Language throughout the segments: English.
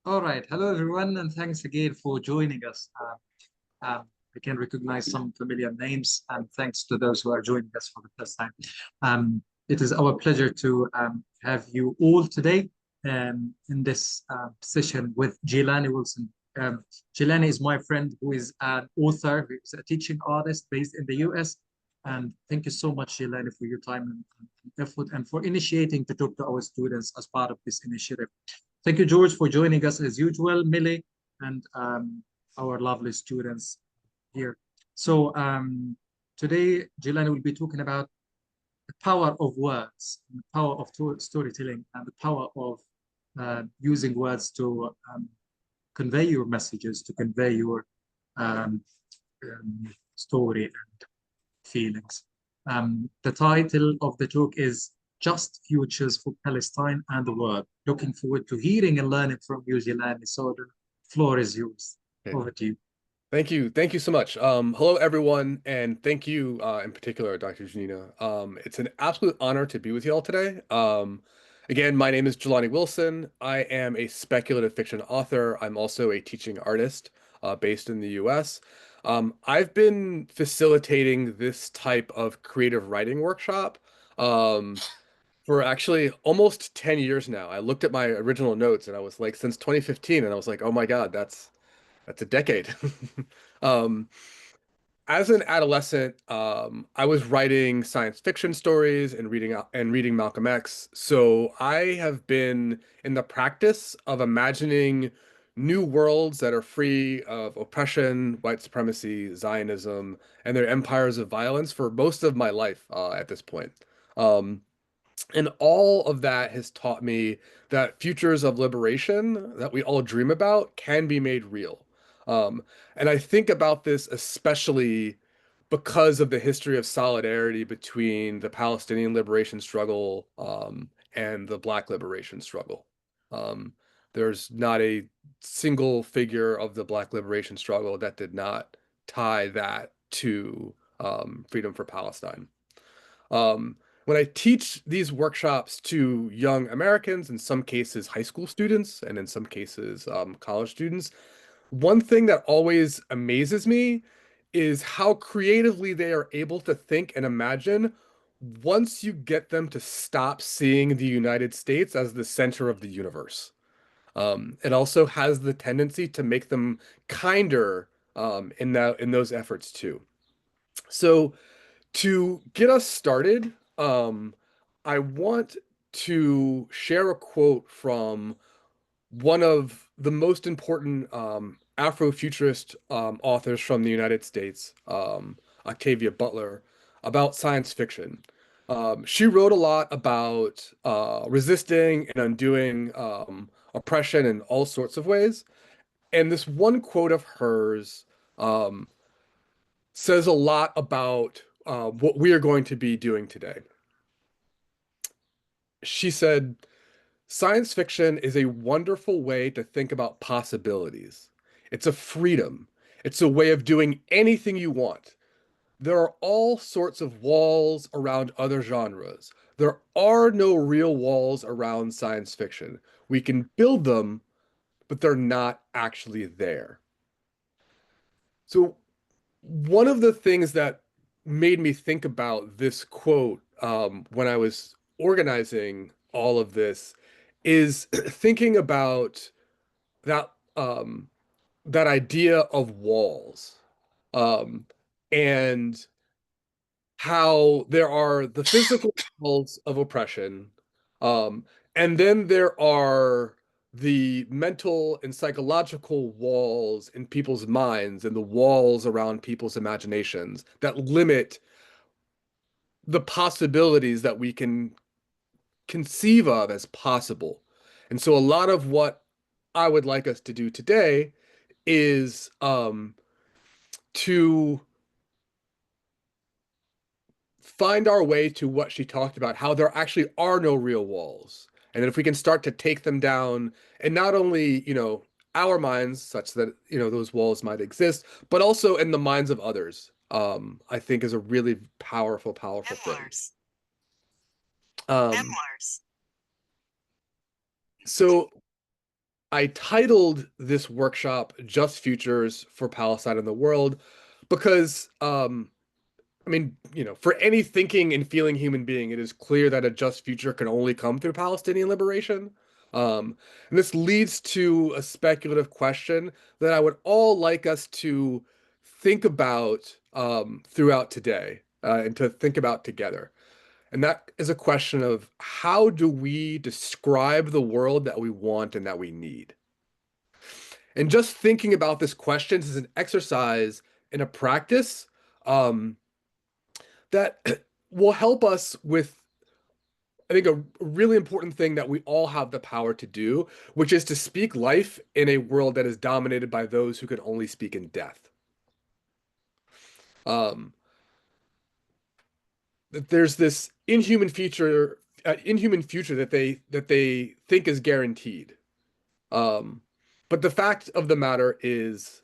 All right. Hello, everyone, and thanks again for joining us. I can recognize some familiar names, and thanks to those who are joining us for the first time. It is our pleasure to have you all today in this session with Jelani Wilson. Um, Jelani is my friend who is an author, who is a teaching artist based in the US. And thank you so much, Jelani, for your time and effort and for initiating to talk to our students as part of this initiative. Thank you, George, for joining us as usual, Millie, and our lovely students here. So today, Jelani will be talking about the power of words, the power of storytelling, and the power of using words to convey your messages, to convey your um, story and feelings. The title of the talk is Just Futures for Palestine and the World. Looking forward to hearing and learning from you, Jelani. So the floor is yours. Okay. Over to you. Thank you. Thank you so much. Hello, everyone, and thank you in particular, Dr. Janina. It's an absolute honor to be with you all today. Again, my name is Jelani Wilson. I am a speculative fiction author. I'm also a teaching artist based in the US. I've been facilitating this type of creative writing workshop um, for actually almost 10 years now. I looked at my original notes and I was like, since 2015, and I was like, oh my God, that's a decade. Um, as an adolescent, I was writing science fiction stories and reading Malcolm X. So I have been in the practice of imagining new worlds that are free of oppression, white supremacy, Zionism, and their empires of violence for most of my life at this point. Um, and all of that has taught me that futures of liberation that we all dream about can be made real. Um, and I think about this especially because of the history of solidarity between the Palestinian liberation struggle and the Black liberation struggle. Um, there's not a single figure of the Black liberation struggle that did not tie that to freedom for Palestine. Um, when I teach these workshops to young Americans, in some cases high school students, and in some cases college students, one thing that always amazes me is how creatively they are able to think and imagine once you get them to stop seeing the United States as the center of the universe. It also has the tendency to make them kinder in those efforts too. So to get us started, I want to share a quote from one of the most important Afrofuturist authors from the United States, Octavia Butler, about science fiction. She wrote a lot about resisting and undoing oppression in all sorts of ways. And this one quote of hers um, says a lot about what we are going to be doing today. She said, science fiction is a wonderful way to think about possibilities. It's a freedom. It's a way of doing anything you want. There are all sorts of walls around other genres. There are no real walls around science fiction. We can build them, but they're not actually there. So one of the things that made me think about this quote when I was organizing all of this is thinking about that that idea of walls um, and how there are the physical walls of oppression, um, and then there are the mental and psychological walls in people's minds and the walls around people's imaginations that limit the possibilities that we can conceive of as possible. And so a lot of what I would like us to do today is to find our way to what she talked about, how there actually are no real walls. And then if we can start to take them down and not only, our minds such that, those walls might exist, but also in the minds of others, I think is a really powerful, powerful thing. Memoirs. Um, Memoirs. so I titled this workshop Just Futures for Palestine and the World because, I mean, for any thinking and feeling human being, it is clear that a just future can only come through Palestinian liberation. And this leads to a speculative question that I would all like us to think about throughout today and to think about together. And that is a question of how do we describe the world that we want and that we need? And just thinking about this question is an exercise in a practice that will help us with, I think, a really important thing that we all have the power to do, which is to speak life in a world that is dominated by those who can only speak in death. Um, that there's this inhuman future that they think is guaranteed. But the fact of the matter is,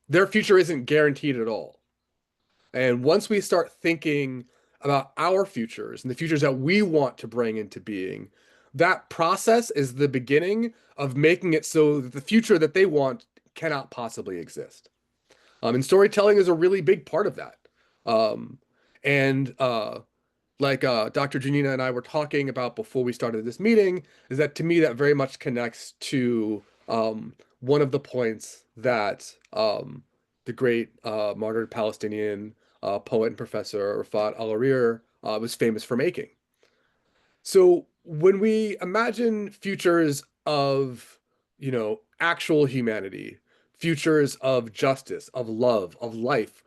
their future isn't guaranteed at all. And once we start thinking about our futures and the futures that we want to bring into being, that process is the beginning of making it so that the future that they want cannot possibly exist. And storytelling is a really big part of that. Um, and like Dr. Janina and I were talking about before we started this meeting, is that to me that very much connects to one of the points that the great martyred Palestinian poet and professor Rafat al-Arir was famous for making. So when we imagine futures of, actual humanity, futures of justice, of love, of life,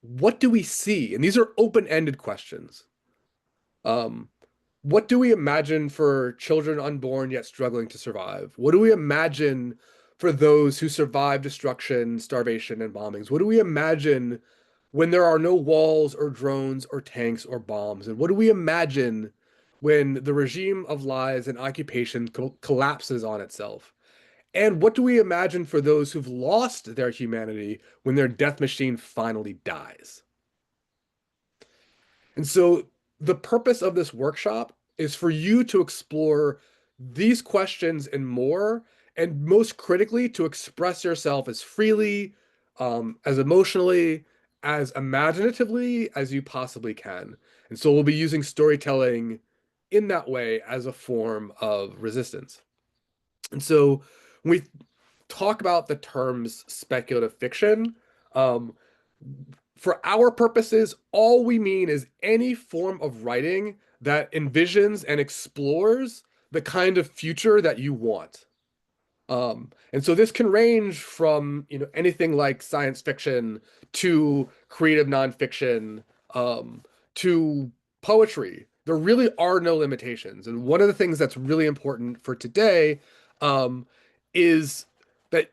what do we see? And these are open-ended questions. What do we imagine for children unborn yet struggling to survive? What do we imagine for those who survive destruction, starvation, and bombings? What do we imagine when there are no walls or drones or tanks or bombs? And what do we imagine when the regime of lies and occupation collapses on itself? And what do we imagine for those who've lost their humanity when their death machine finally dies? And so the purpose of this workshop is for you to explore these questions and more, and most critically, to express yourself as freely, as emotionally, as imaginatively as you possibly can. And so we'll be using storytelling in that way as a form of resistance. And so when we talk about the terms speculative fiction, um, for our purposes, all we mean is any form of writing that envisions and explores the kind of future that you want. And so this can range from, anything like science fiction to creative nonfiction, to poetry. There really are no limitations. And one of the things that's really important for today, is that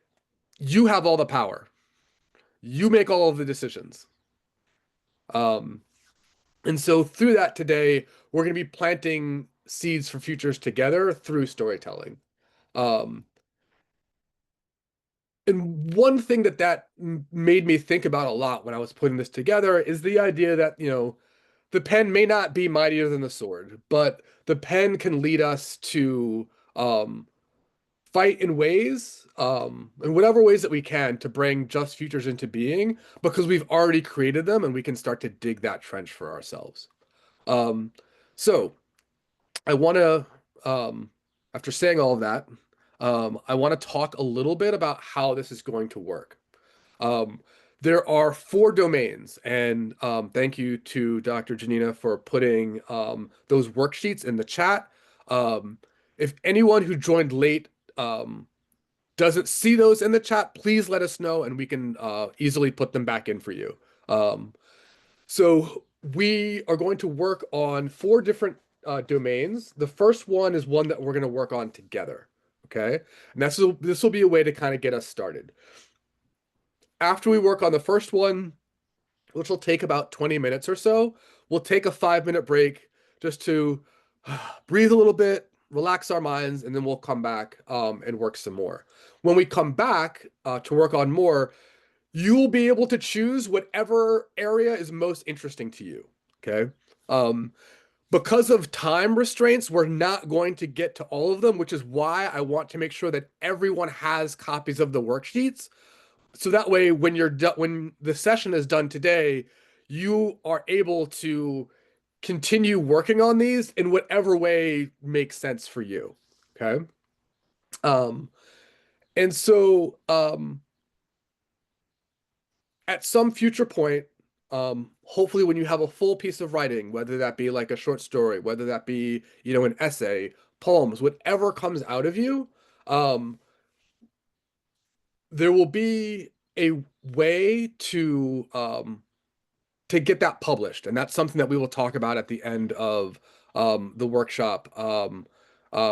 you have all the power. You make all of the decisions. And so through that today, we're going to be planting seeds for futures together through storytelling. Um, and one thing that made me think about a lot when I was putting this together is the idea that, the pen may not be mightier than the sword, but the pen can lead us to fight in ways, in whatever ways that we can, to bring just futures into being, because we've already created them and we can start to dig that trench for ourselves. So I want to, after saying all of that, I want to talk a little bit about how this is going to work. There are 4 domains, and thank you to Dr. Janina for putting those worksheets in the chat. If anyone who joined late doesn't see those in the chat, please let us know and we can easily put them back in for you. So we are going to work on 4 different domains. The first one is one that we're going to work on together. Okay. And this will be a way to kind of get us started. After we work on the first one, which will take about 20 minutes or so, we'll take a 5-minute break just to breathe a little bit, relax our minds, and then we'll come back and work some more. When we come back to work on more, you will be able to choose whatever area is most interesting to you. Okay. because of time restraints, we're not going to get to all of them, which is why I want to make sure that everyone has copies of the worksheets. So that way, when when the session is done today, you are able to continue working on these in whatever way makes sense for you. Okay. Um, and so at some future point, hopefully when you have a full piece of writing, whether that be like a short story, whether that be, an essay, poems, whatever comes out of you, um, there will be a way to get that published. And that's something that we will talk about at the end of the workshop.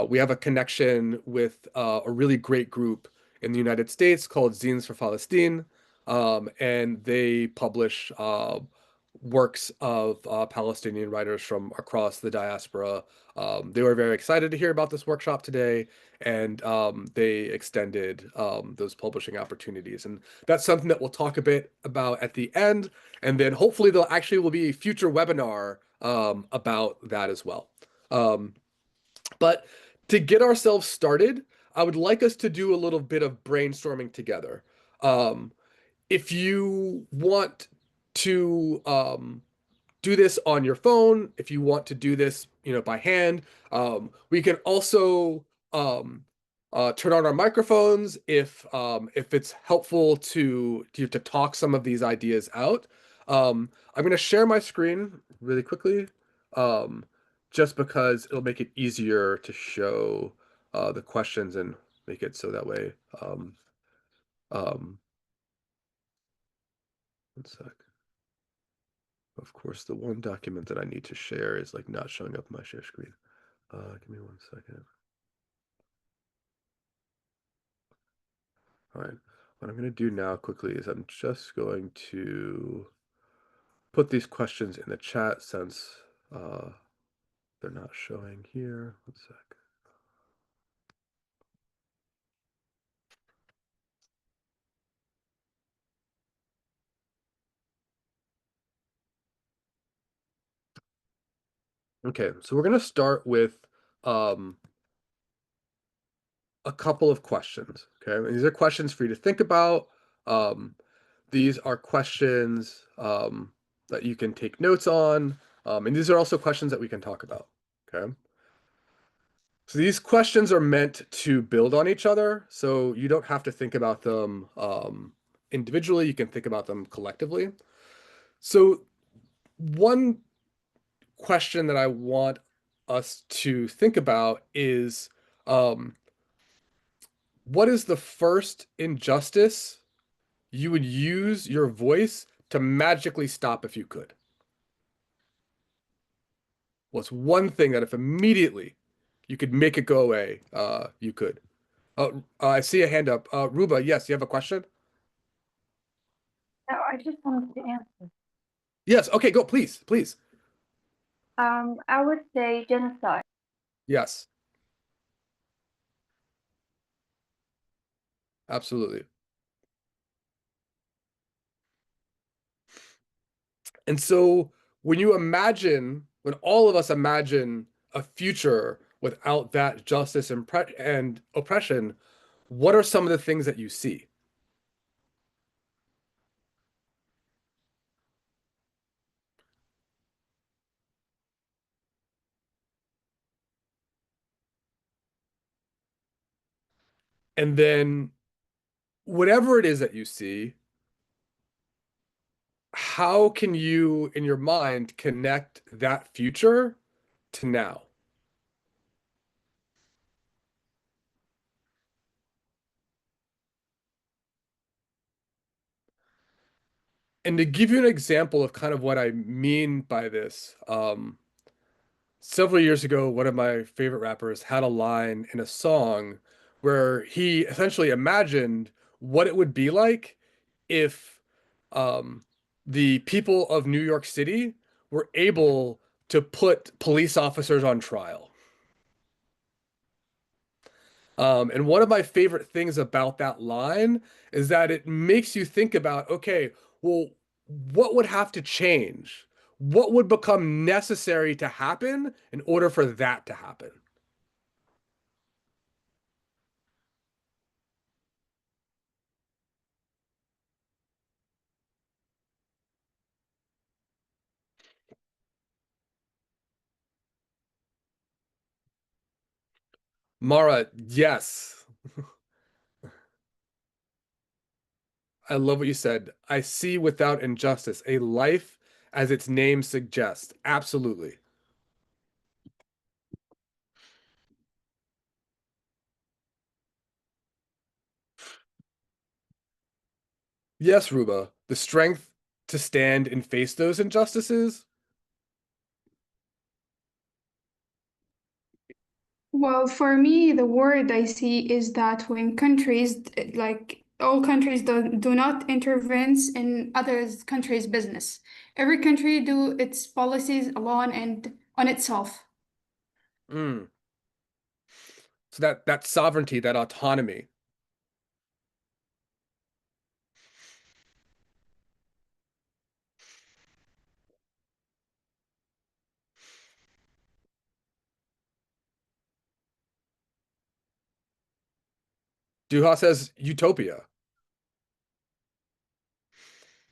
We have a connection with a really great group in the United States called Zines for Palestine. And they publish works of Palestinian writers from across the diaspora. They were very excited to hear about this workshop today, and they extended those publishing opportunities. And that's something that we'll talk a bit about at the end. And then hopefully there actually will be a future webinar about that as well. But to get ourselves started, I would like us to do a little bit of brainstorming together. If you want to do this on your phone, if you want to do this, by hand, we can also turn on our microphones if it's helpful to talk some of these ideas out. I'm going to share my screen really quickly, just because it'll make it easier to show the questions and make it so that way. Um, one sec. Of course, the one document that I need to share is like not showing up on my share screen. Give me 1 second. All right. What I'm going to do now quickly is I'm just going to put these questions in the chat since they're not showing here. 1 sec. Okay, so we're going to start with a couple of questions. Okay, and these are questions for you to think about. These are questions that you can take notes on, and these are also questions that we can talk about. Okay. So these questions are meant to build on each other, so you don't have to think about them individually. You can think about them collectively. So one question that I want us to think about is, what is the first injustice you would use your voice to magically stop if you could? What's one thing that if immediately you could make it go away, you could? I see a hand up. Ruba, yes, you have a question? No, I just wanted to answer. Yes, okay, go, please, please. I would say genocide. Yes, absolutely. And so when all of us imagine a future without that justice and oppression, what are some of the things that you see? And then whatever it is that you see, how can you, in your mind, connect that future to now? And to give you an example of kind of what I mean by this, several years ago, one of my favorite rappers had a line in a song where he essentially imagined what it would be like if um, the people of New York City were able to put police officers on trial. And one of my favorite things about that line is that it makes you think about, okay, well, what would have to change? what would become necessary to happen in order for that to happen? Mara, yes. I love what you said. I see without injustice a life as its name suggests. Absolutely. Yes, Ruba. The strength to stand and face those injustices. Well, for me, the word I see is that when countries, like all countries, do not intervene in others' countries' business. Every country do its policies alone and on itself. Mm. So that sovereignty, that autonomy. Duha says utopia.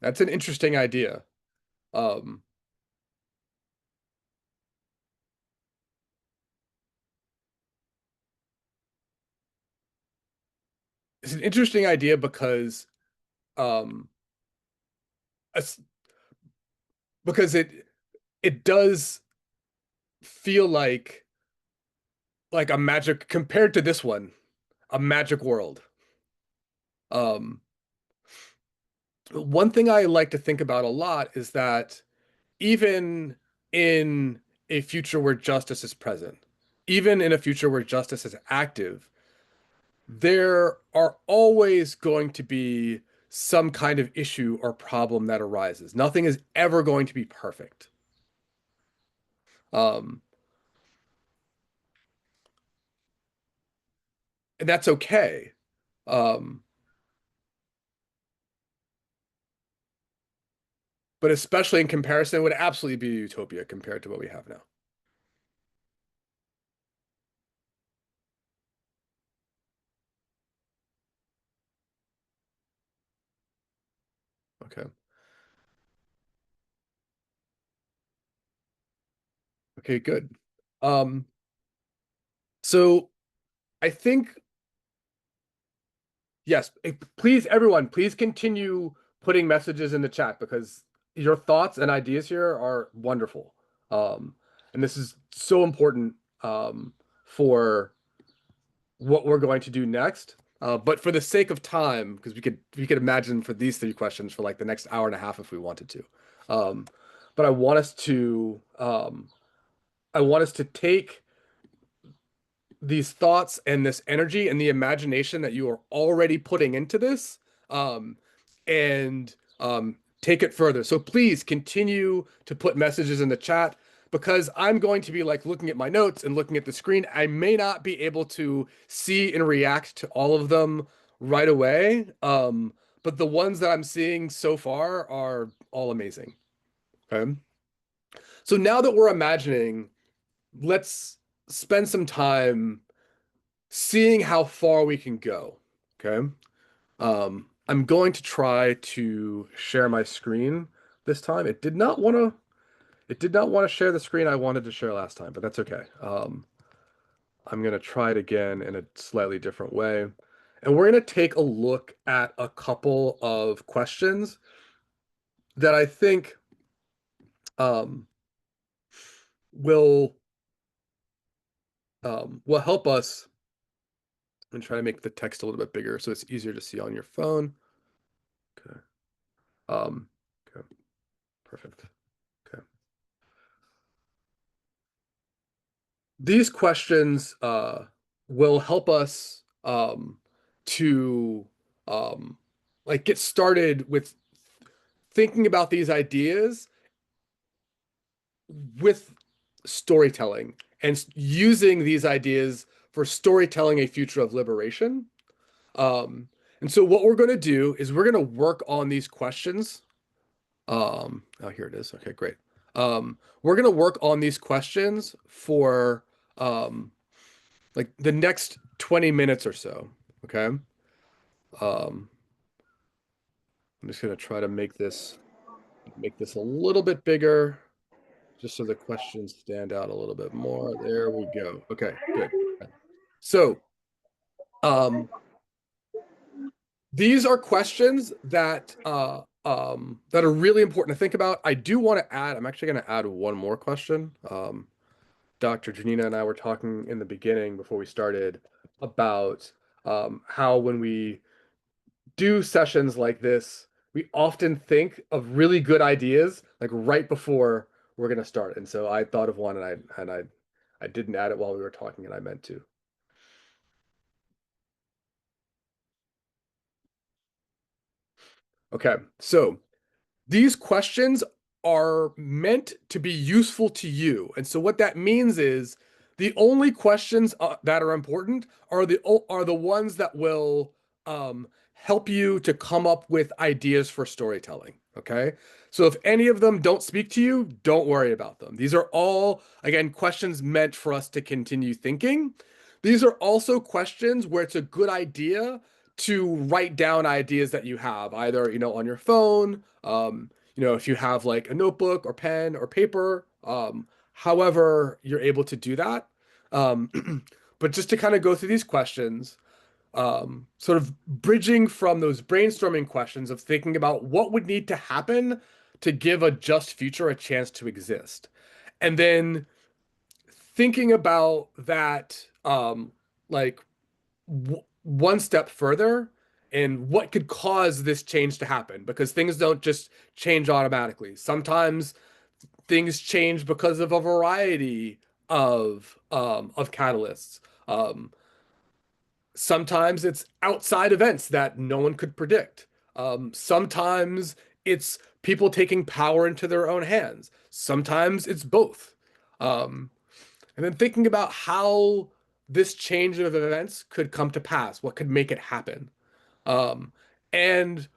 That's an interesting idea. Um, it's an interesting idea because um, as- because it does feel like a magic compared to this one, a magic world. Um, one thing I like to think about a lot is that even in a future where justice is present, even in a future where justice is active, there are always going to be some kind of issue or problem that arises. Nothing is ever going to be perfect. Um, and that's okay. Um, but especially in comparison, it would absolutely be a utopia compared to what we have now. Okay. Okay, good. Um, so I think, yes, please, everyone, please continue putting messages in the chat because your thoughts and ideas here are wonderful. And this is so important for what we're going to do next. But for the sake of time, because we could imagine for these three questions for like the next hour and a half if we wanted to. But I want us to take these thoughts and this energy and the imagination that you are already putting into this um, and take it further. So please continue to put messages in the chat because I'm going to be like looking at my notes and looking at the screen. I may not be able to see and react to all of them right away. But the ones that I'm seeing so far are all amazing. Okay. So now that we're imagining, let's spend some time seeing how far we can go. Okay. I'm going to try to share my screen this time. It did not want to share the screen I wanted to share last time, but that's okay. I'm going to try it again in a slightly different way. And we're going to take a look at a couple of questions that I think will help us. I'm going to try to make the text a little bit bigger so it's easier to see on your phone. Okay. Okay. Perfect. Okay. These questions will help us to like get started with thinking about these ideas with storytelling and using these ideas for storytelling a future of liberation. And so what we're going to do is we're going to work on these questions. Oh, here it is. Okay, great. We're going to work on these questions for like the next 20 minutes or so. Okay. I'm just going to try to make this a little bit bigger just so the questions stand out a little bit more. There we go. Okay, good. So, these are questions that that are really important to think about. I do want to add, I'm actually going to add one more question. Dr. Janina and I were talking in the beginning before we started about how when we do sessions like this, we often think of really good ideas like right before we're going to start. And so I thought of one and I didn't add it while we were talking and I meant to. Okay, so these questions are meant to be useful to you. And so what that means is the only questions that are important are the ones that will help you to come up with ideas for storytelling. Okay. So if any of them don't speak to you, don't worry about them. These are all, again, questions meant for us to continue thinking. These are also questions where it's a good idea to write down ideas that you have either, on your phone, if you have like a notebook or pen or paper, however you're able to do that. But just to kind of go through these questions, sort of bridging from those brainstorming questions of thinking about what would need to happen to give a just future a chance to exist. And then thinking about that, like one step further and what could cause this change to happen, because things don't just change automatically. Sometimes things change because of a variety of catalysts. Sometimes it's outside events that no one could predict. Sometimes it's people taking power into their own hands. Sometimes it's both. And then thinking about how this change of events could come to pass, what could make it happen. And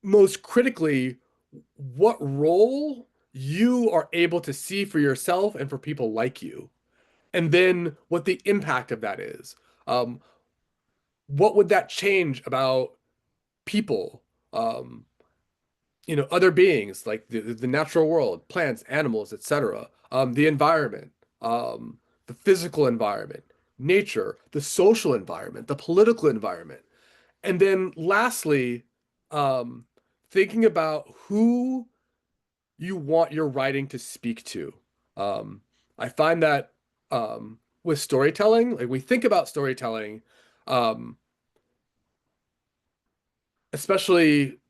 most critically, what role you are able to see for yourself and for people like you. And then what the impact of that is. What would that change about people, other beings like the natural world, plants, animals, etc., the environment, the physical environment, nature, the social environment, the political environment. And then lastly, thinking about who you want your writing to speak to. I find that with storytelling, like we think about storytelling, um, especially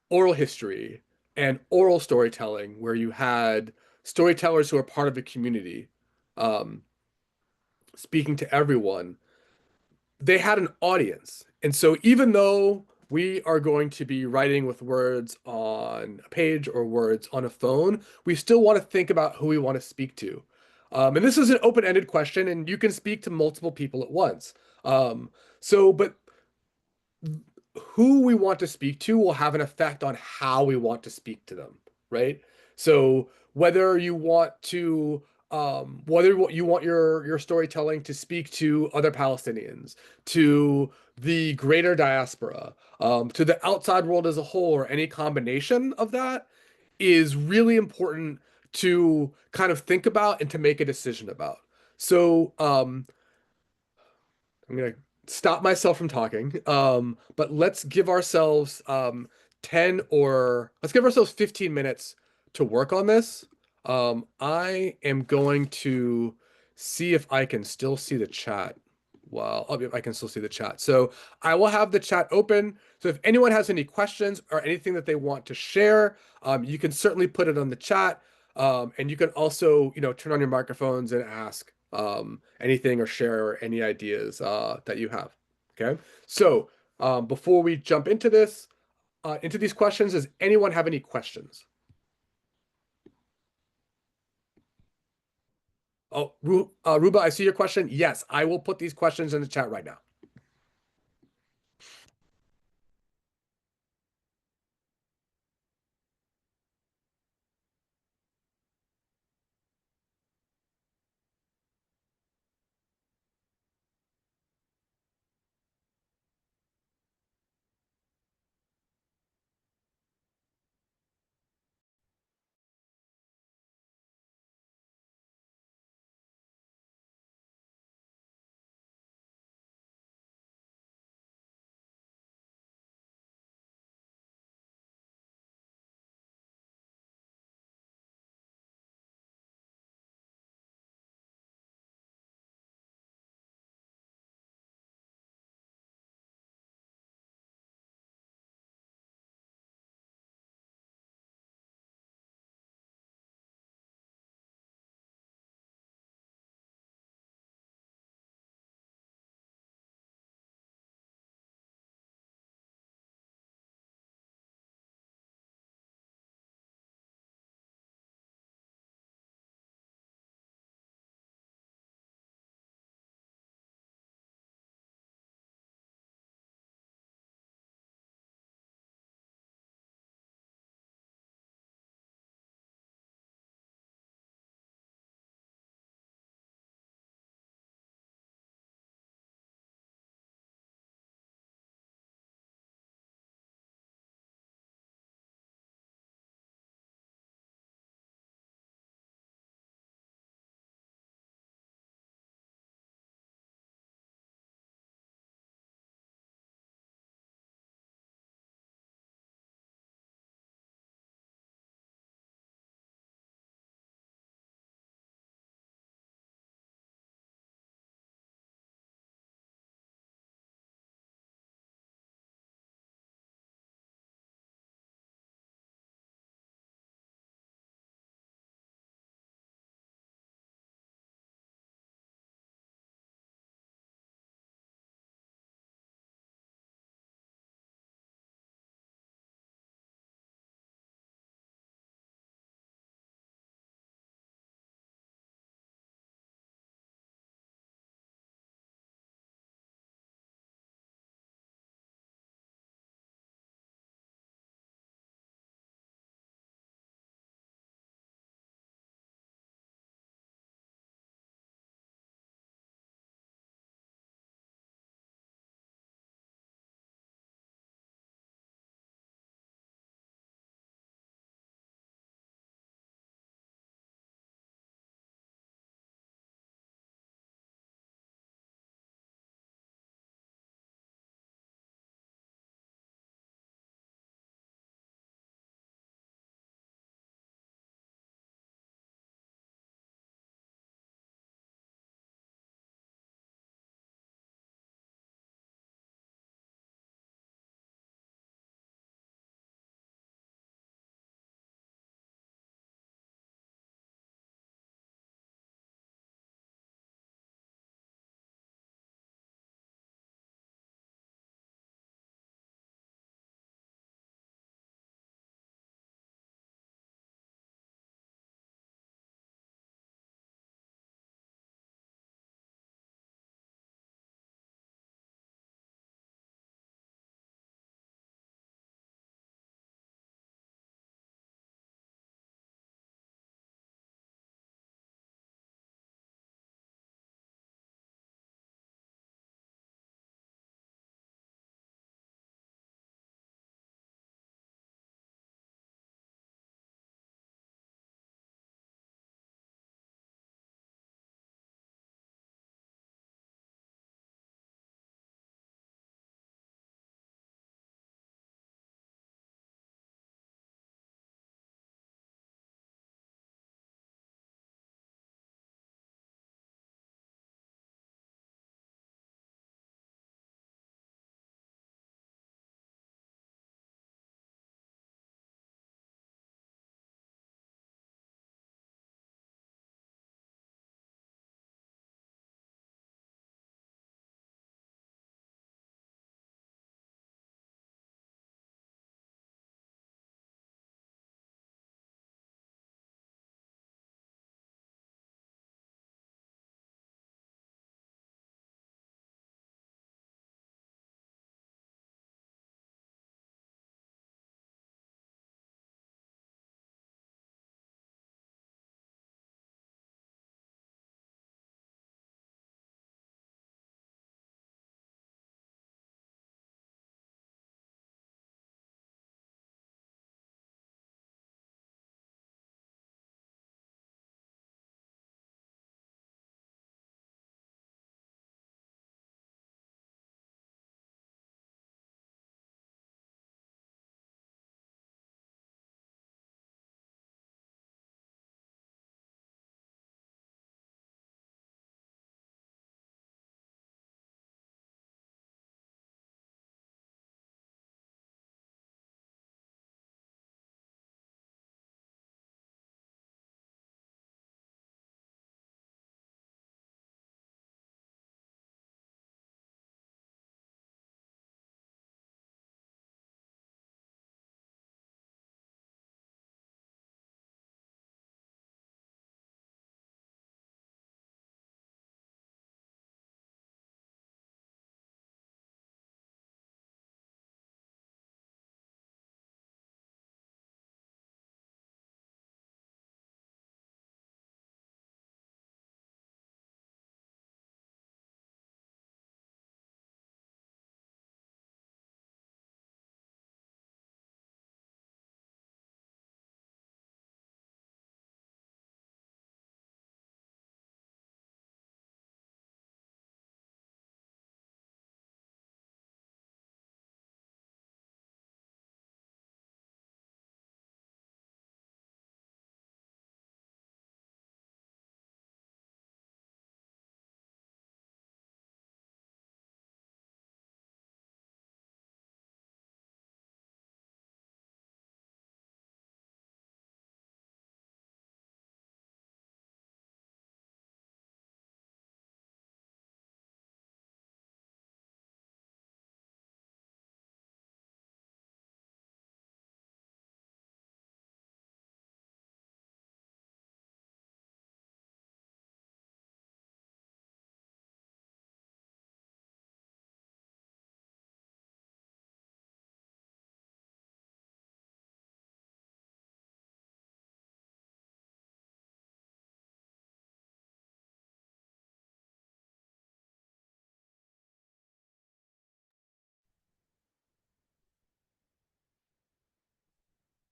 oral history and oral storytelling, where you had storytellers who are part of the community, um, speaking to everyone, they had an audience. And so even though we are going to be writing with words on a page or words on a phone, we still want to think about who we want to speak to. And this is an open-ended question, and you can speak to multiple people at once. But who we want to speak to will have an effect on how we want to speak to them, right? So whether you want to whether you want your storytelling to speak to other Palestinians, to the greater diaspora, to the outside world as a whole, or any combination of that, is really important to kind of think about and to make a decision about. So I'm gonna stop myself from talking. But let's give ourselves 15 minutes to work on this. I am going to see if I can still see the chat. Well, I can still see the chat. So I will have the chat open. So if anyone has any questions or anything that they want to share, you can certainly put it on the chat. And you can also, turn on your microphones and ask anything or share any ideas that you have. Okay. So before we jump into this, into these questions, does anyone have any questions? Oh, Ruba, I see your question. Yes, I will put these questions in the chat right now.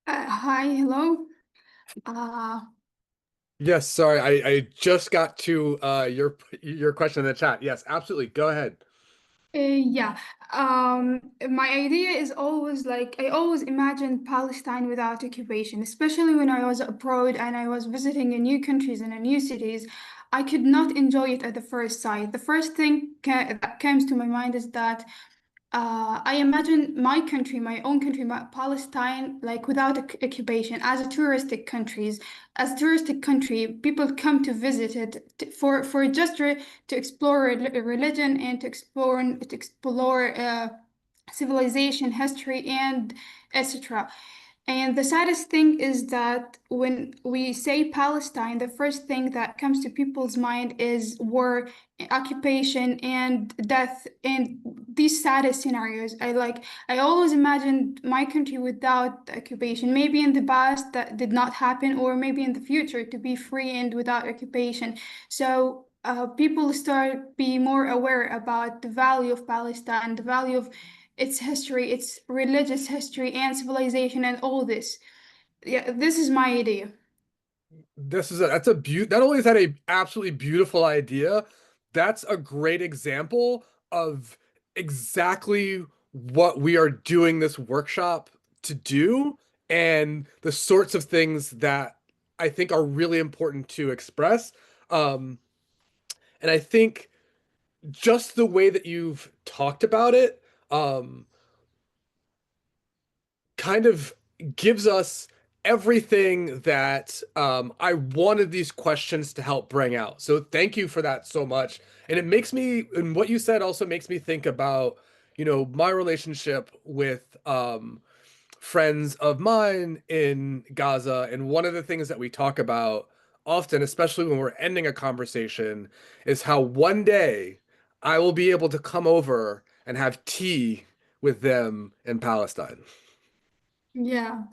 Hi, hello. Uh, Yes, sorry, I just got to your question in the chat. Yes, absolutely. Go ahead. yeah. My idea is always like I always imagined Palestine without occupation, especially when I was abroad and I was visiting a new countries and a new cities. I could not enjoy it at the first sight. The first thing that comes to my mind is that I imagine my country, my own country, Palestine, like without occupation, as a touristic countries, as a touristic country, people come to visit it for just to explore religion and to explore civilization, history, and etc. And the saddest thing is that when we say Palestine, the first thing that comes to people's mind is war, occupation, and death, and these saddest scenarios. I always imagined my country without occupation. Maybe in the past that did not happen, or maybe in the future to be free and without occupation. So people start be more aware about the value of Palestine, the value of its history, its religious history and civilization and all this. Yeah, this is my idea. Not only is that a absolutely beautiful idea, that's a great example of exactly what we are doing this workshop to do, and the sorts of things that I think are really important to express. Um, and I think just the way that you've talked about it, um, kind of gives us everything that I wanted these questions to help bring out. So thank you for that so much. And it makes me, and what you said also makes me think about, my relationship with friends of mine in Gaza. And one of the things that we talk about often, especially when we're ending a conversation, is how one day I will be able to come over and have tea with them in Palestine. Yeah,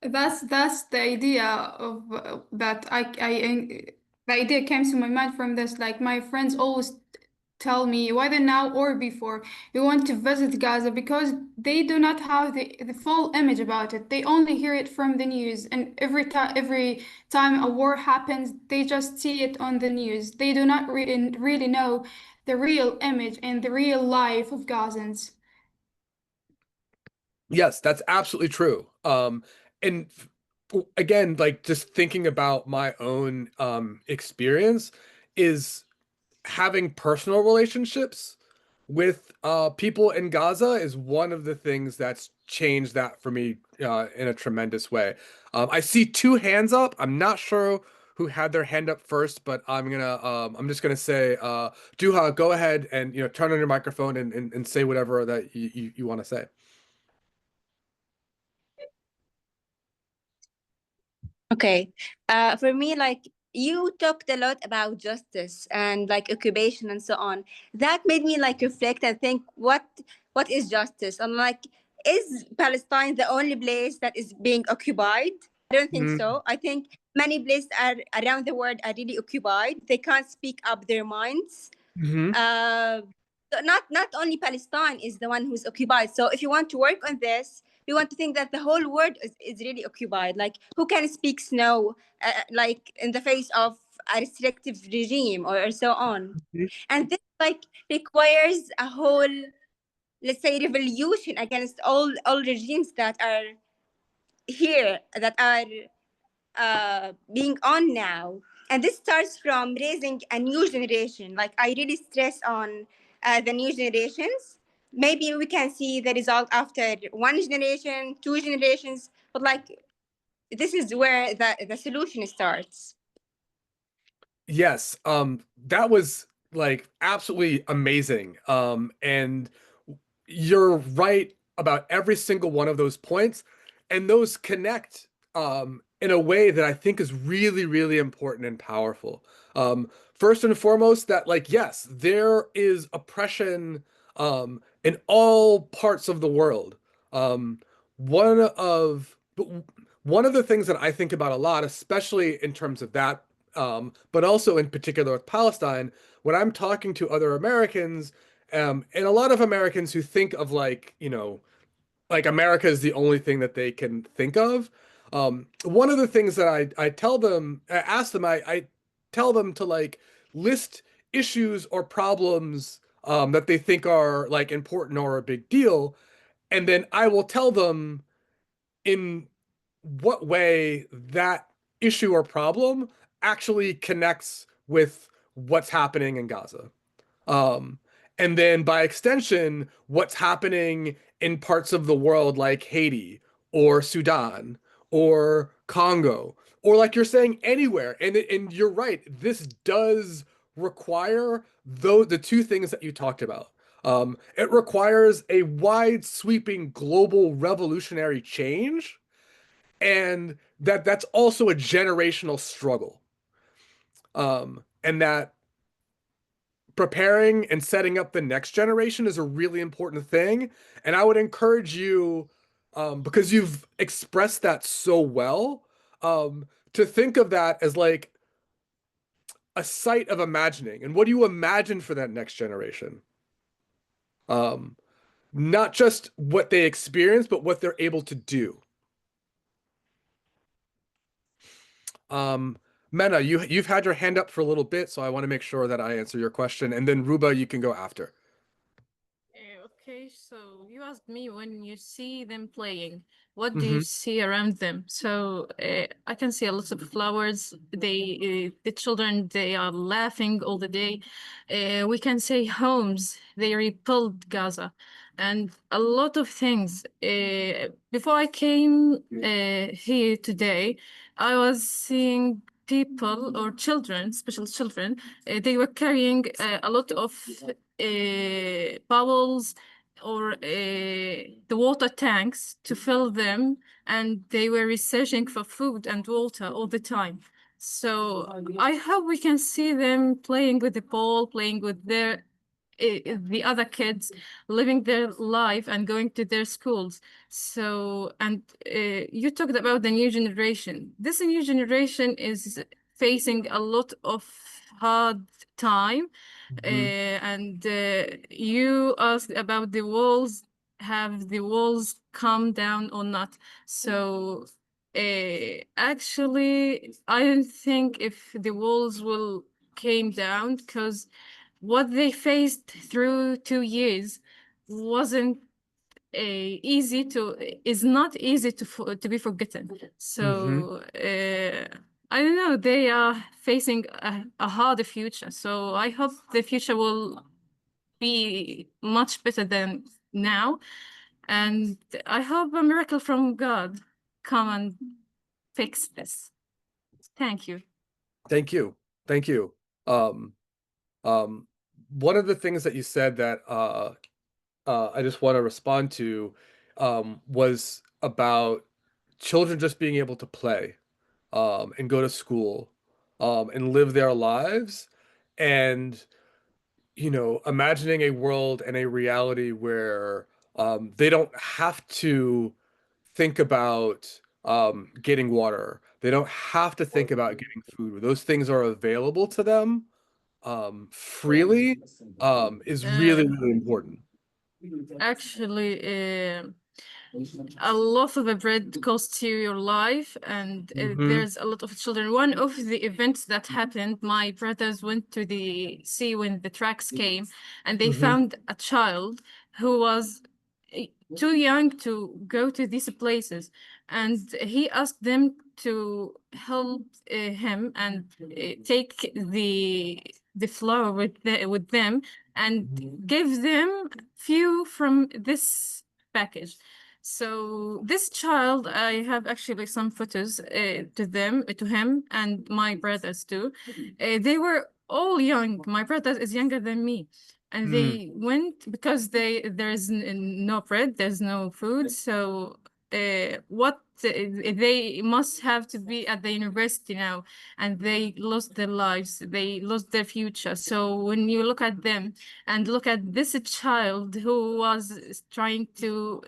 that's the idea of that the idea came to my mind from this. Like my friends always tell me, whether now or before, we want to visit Gaza because they do not have the full image about it. They only hear it from the news, and every time a war happens, they just see it on the news. They do not really know the real image and the real life of Gazans. Yes, that's absolutely true. And again, like just thinking about my own experience is having personal relationships with people in Gaza is one of the things that's changed that for me in a tremendous way. I see two hands up. I'm not sure who had their hand up first, but I'm just gonna say, Duha, go ahead and turn on your microphone and say whatever that you want to say. Okay. For me, like you talked a lot about justice and like occupation and so on. That made me like reflect and think what is justice? I'm like, is Palestine the only place that is being occupied? I don't think so. I think many places are around the world are really occupied. They can't speak up their minds. Mm-hmm. So not only Palestine is the one who's occupied. So if you want to work on this, we want to think that the whole world is really occupied. Like who can speak no, like in the face of a restrictive regime or so on. Mhm. And this like requires a whole, let's say, revolution against all regimes that are here, that are being on now. And this starts from raising a new generation. Like I really stress on the new generations. Maybe we can see the result after one generation, two generations, but like this is where the solution starts. Yes, that was like absolutely amazing. And you're right about every single one of those points, and those connect in a way that I think is really, really important and powerful. First and foremost, that like yes, there is oppression in all parts of the world. Um, one of one of the things that I think about a lot, especially in terms of that, but also in particular with Palestine, when I'm talking to other Americans, and a lot of Americans who think of like, like America is the only thing that they can think of. One of the things that I tell them, I ask them, I tell them to like list issues or problems that they think are like important or a big deal, and then I will tell them in what way that issue or problem actually connects with what's happening in Gaza. And then by extension, what's happening in parts of the world like Haiti or Sudan or Congo, or like you're saying, anywhere. And you're right, this does require the two things that you talked about. It requires a wide sweeping global revolutionary change, and that's also a generational struggle. And that preparing and setting up the next generation is a really important thing. And I would encourage you, because you've expressed that so well, to think of that as like a site of imagining. And what do you imagine for that next generation? Not just what they experience, but what they're able to do. Mena, you've had your hand up for a little bit, so I want to make sure that I answer your question, and then Ruba, you can go after. Okay, so you asked me, when you see them playing, what do you see around them? So I can see a lot of flowers. The children, they are laughing all the day. We can say homes. They rebuilt Gaza, and a lot of things. Before I came here today, I was seeing people or children, special children. They were carrying a lot of bowls or the water tanks to fill them, and they were researching for food and water all the time. So I hope we can see them playing with the ball, playing with their the other kids, living their life and going to their schools. So, and you talked about the new generation. This new generation is facing a lot of hard time. And you asked about the walls. Have the walls come down or not? So actually, I don't think if the walls will came down, because what they faced through 2 years wasn't is not easy to be forgotten. So I don't know, they are facing a harder future. So I hope the future will be much better than now. And I hope a miracle from God come and fix this. Thank you. Thank you. Thank you. One of the things that you said that I just want to respond to was about children just being able to play and go to school and live their lives, and imagining a world and a reality where they don't have to think about getting water. They don't have to think about getting food. Those things are available to them freely is really, really important. Actually, a lot of the bread costs you your life, and there's a lot of children. One of the events that happened, my brothers went to the sea when the tracks came, and they found a child who was too young to go to these places, and he asked them to help him and take the flour with them and give them few from this package. So this child, I have actually some photos to him and my brothers too. They were all young. My brother is younger than me. And they went because there is no bread, there's no food. So they must have to be at the university now, and they lost their lives, they lost their future. So when you look at them and look at this child who was trying to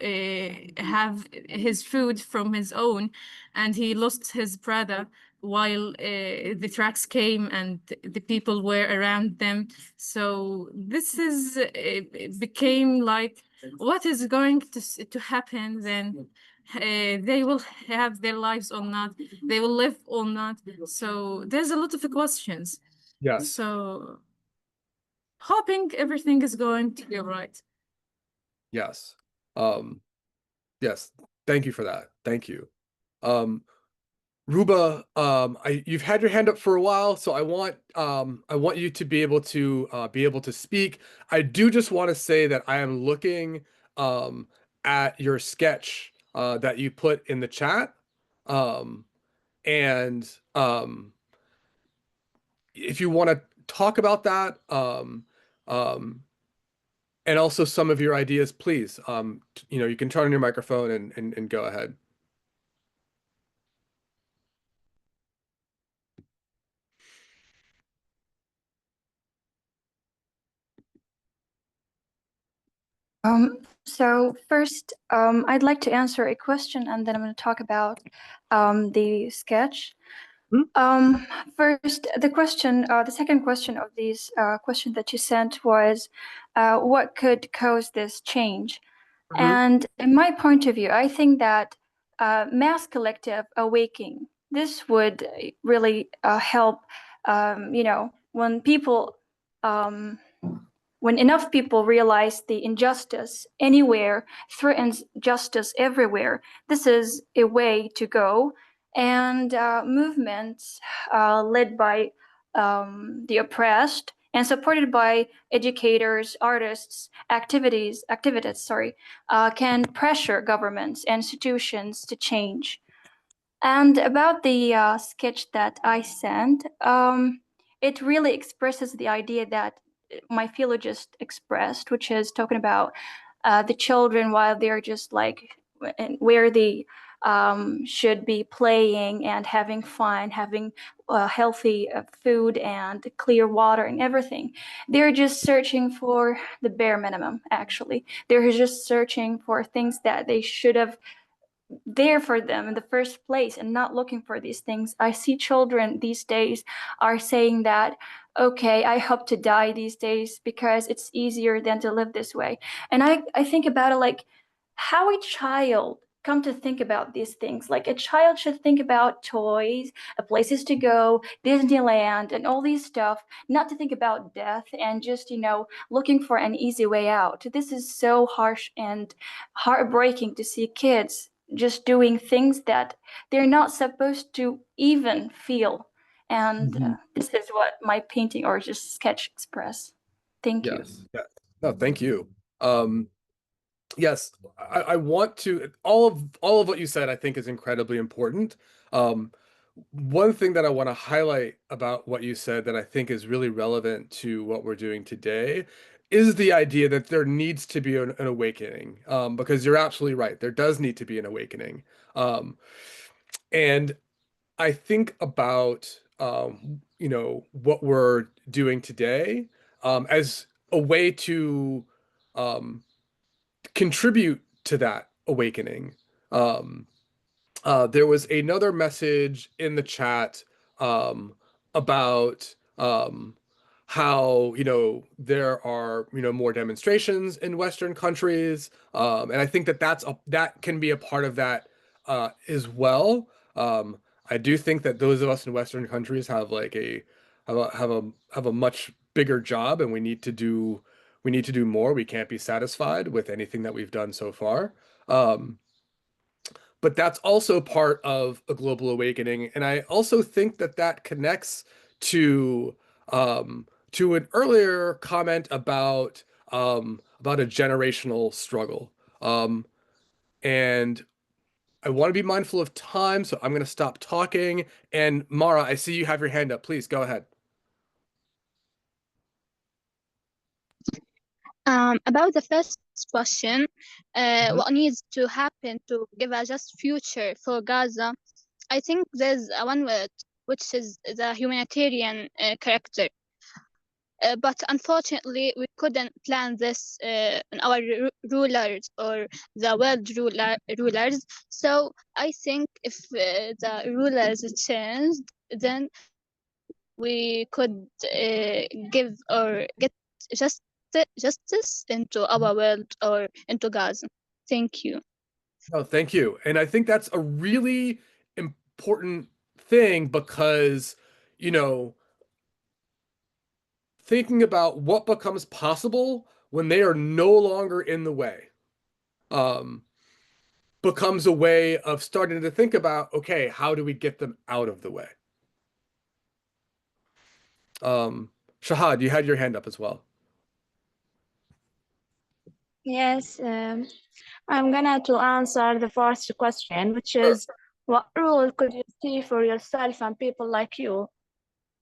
have his food from his own, and he lost his brother while the tracks came and the people were around them. So this is it became like, what is going to happen then? they will have their lives or not, they will live or not. So there's a lot of questions. Yes. So hoping everything is going to go right. Yes. Yes. Thank you for that. Thank you. Ruba, you've had your hand up for a while, so I want you to be able to speak. I do just want to say that I am looking at your sketch that you put in the chat. And if you want to talk about that, and also some of your ideas, please, you can turn on your microphone and go ahead. So first, I'd like to answer a question, and then I'm going to talk about the sketch. First, the second question of these question that you sent was, what could cause this change? And in my point of view, I think that mass collective awakening, this would really help, when people, when enough people realize the injustice anywhere threatens justice everywhere, this is a way to go. And movements led by the oppressed and supported by educators, artists, activists, can pressure governments and institutions to change. And about the sketch that I sent, it really expresses the idea that my philologist expressed, which is talking about the children while they're just like where they should be playing and having fun, having healthy food and clear water and everything. They're just searching for the bare minimum, actually. They're just searching for things that they should have there for them in the first place and not looking for these things. I see children these days are saying that, okay, I hope to die these days because it's easier than to live this way. And I think about it like how a child come to think about these things. Like a child should think about toys, places to go, Disneyland, and all these stuff, not to think about death and just, looking for an easy way out. This is so harsh and heartbreaking to see kids just doing things that they're not supposed to even feel. And this is what my painting or just sketch express. Thank you. Yes. No, thank you. Yes, I want to, all of what you said, I think is incredibly important. One thing that I want to highlight about what you said that I think is really relevant to what we're doing today is the idea that there needs to be an awakening, because you're absolutely right. There does need to be an awakening. And I think about, what we're doing today as a way to contribute to that awakening. There was another message in the chat about how there are more demonstrations in Western countries, and I think that that can be a part of that as well. I do think that those of us in Western countries have like have a much bigger job, and we need to do more. We can't be satisfied with anything that we've done so far. But that's also part of a global awakening, and I also think that that connects to an earlier comment about a generational struggle. And I want to be mindful of time, so I'm going to stop talking. And Mara, I see you have your hand up. Please go ahead. About the first question, what needs to happen to give a just future for Gaza? I think there's one word, which is the humanitarian character. But unfortunately, we couldn't plan this in our rulers or the world rulers. So I think if the rulers changed, then we could give or get justice into our world or into Gaza. Thank you. No, thank you. And I think that's a really important thing because, you know, thinking about what becomes possible when they are no longer in the way, um, becomes a way of starting to think about, okay, how do we get them out of the way? Shahad, you had your hand up as well. Yes, I'm gonna to answer the first question, which is what role could you see for yourself and people like you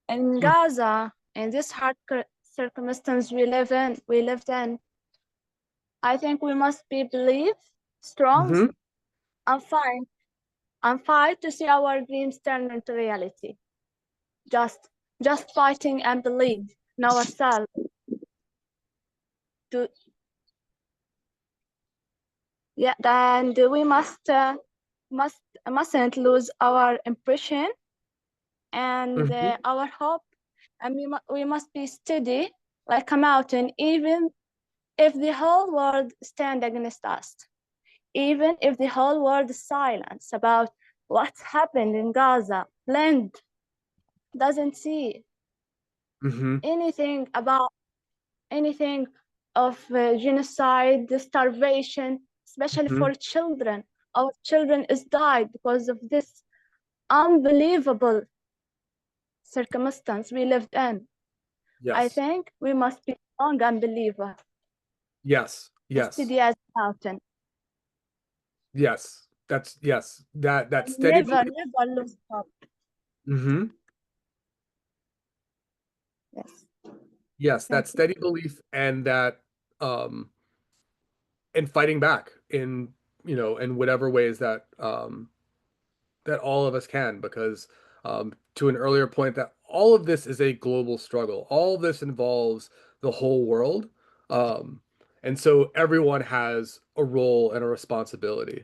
in Gaza in this hard circumstance we lived in? I think we must be believe, strong, and fight to see our dreams turn into reality. Just fighting and believe in ourselves. Yeah, and we mustn't lose our impression and our hope, and we must be steady like a mountain, even if the whole world stand against us, even if the whole world is silent about what's happened in Gaza. Land doesn't see anything about anything of genocide, starvation, especially for children. Our children is died because of this unbelievable circumstance we lived in. Yes. I think we must be strong and believer. Yes. Yes. Steady as a mountain. Yes. That steady Never belief. never lose hope. Yes. Yes, that Thank you. steady belief and that and fighting back in, you know, in whatever ways that that all of us can, because to an earlier point, that all of this is a global struggle. All of this involves the whole world. And so everyone has a role and a responsibility.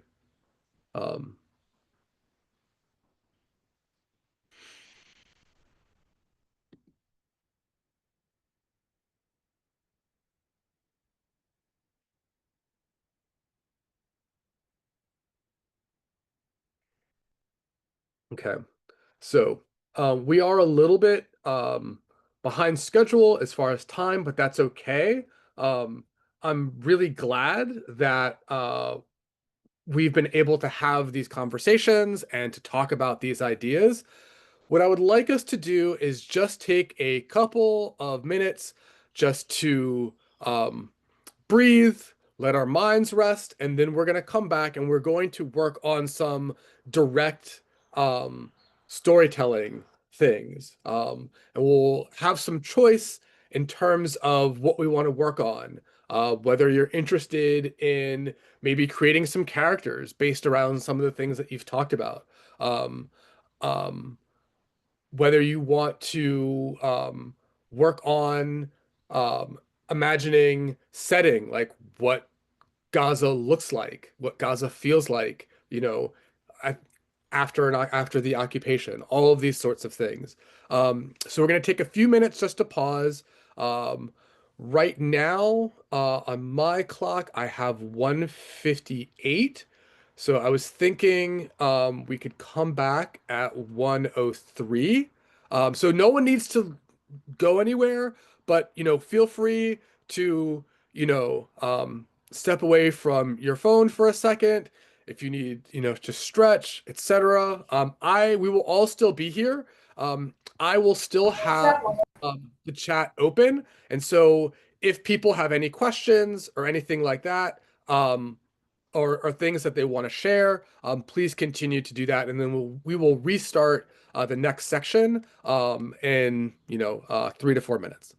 Okay. So we are a little bit behind schedule as far as time, but that's okay. I'm really glad that we've been able to have these conversations and to talk about these ideas. What I would like us to do is just take a couple of minutes just to breathe, let our minds rest, and then we're going to come back and we're going to work on some direct storytelling things. And we'll have some choice in terms of what we want to work on. Whether you're interested in maybe creating some characters based around some of the things that you've talked about. Whether you want to work on imagining setting, like what Gaza looks like, what Gaza feels like, you know, after the occupation, all of these sorts of things. So we're going to take a few minutes just to pause. Right now, on my clock, I have 1:58. So I was thinking we could come back at 1:03. So no one needs to go anywhere, but you know, feel free to, you know, step away from your phone for a second if you need, you know, to stretch, etc. We will all still be here. I will still have the chat open, and so if people have any questions or anything like that, or things that they want to share, please continue to do that, and then we will restart the next section in, you know, 3 to 4 minutes.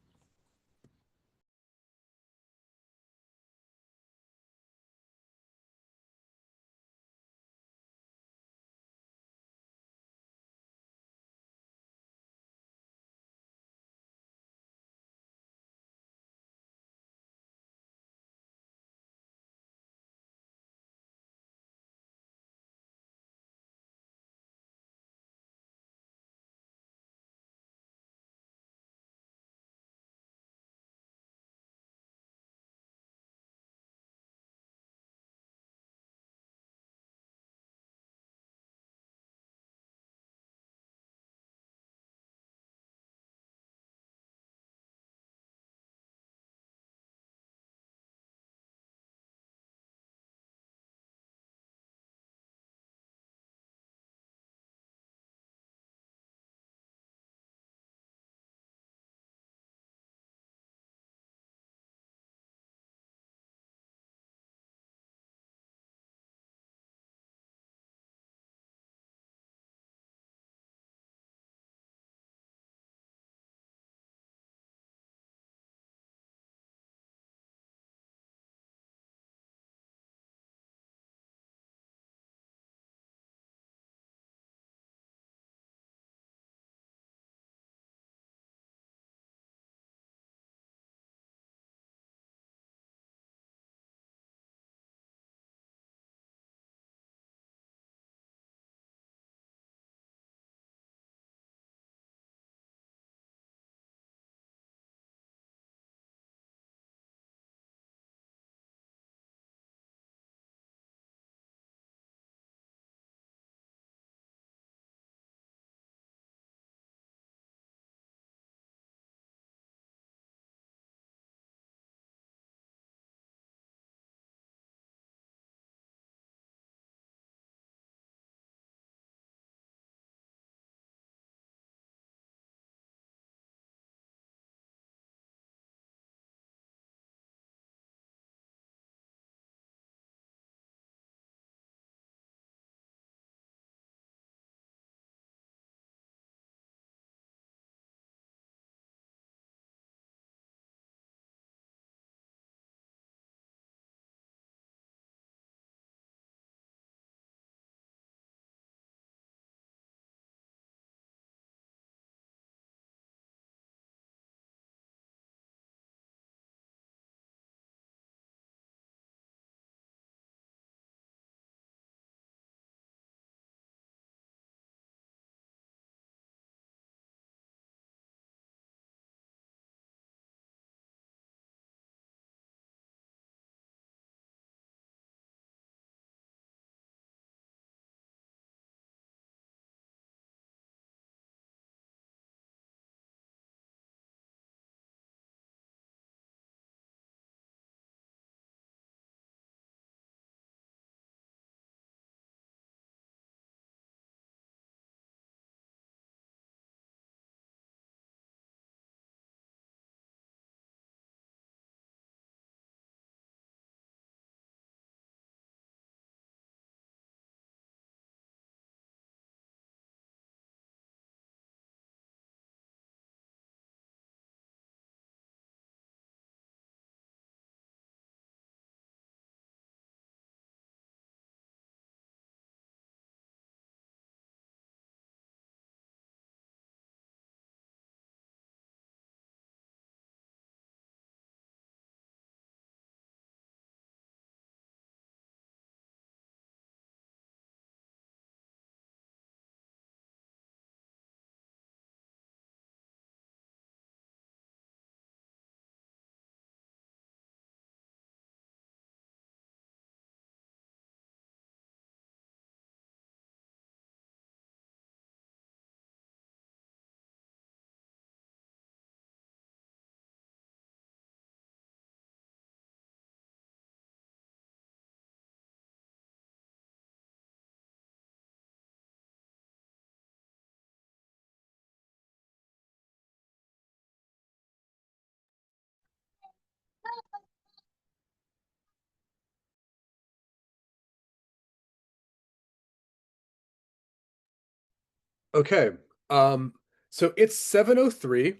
Okay. So it's 7:03.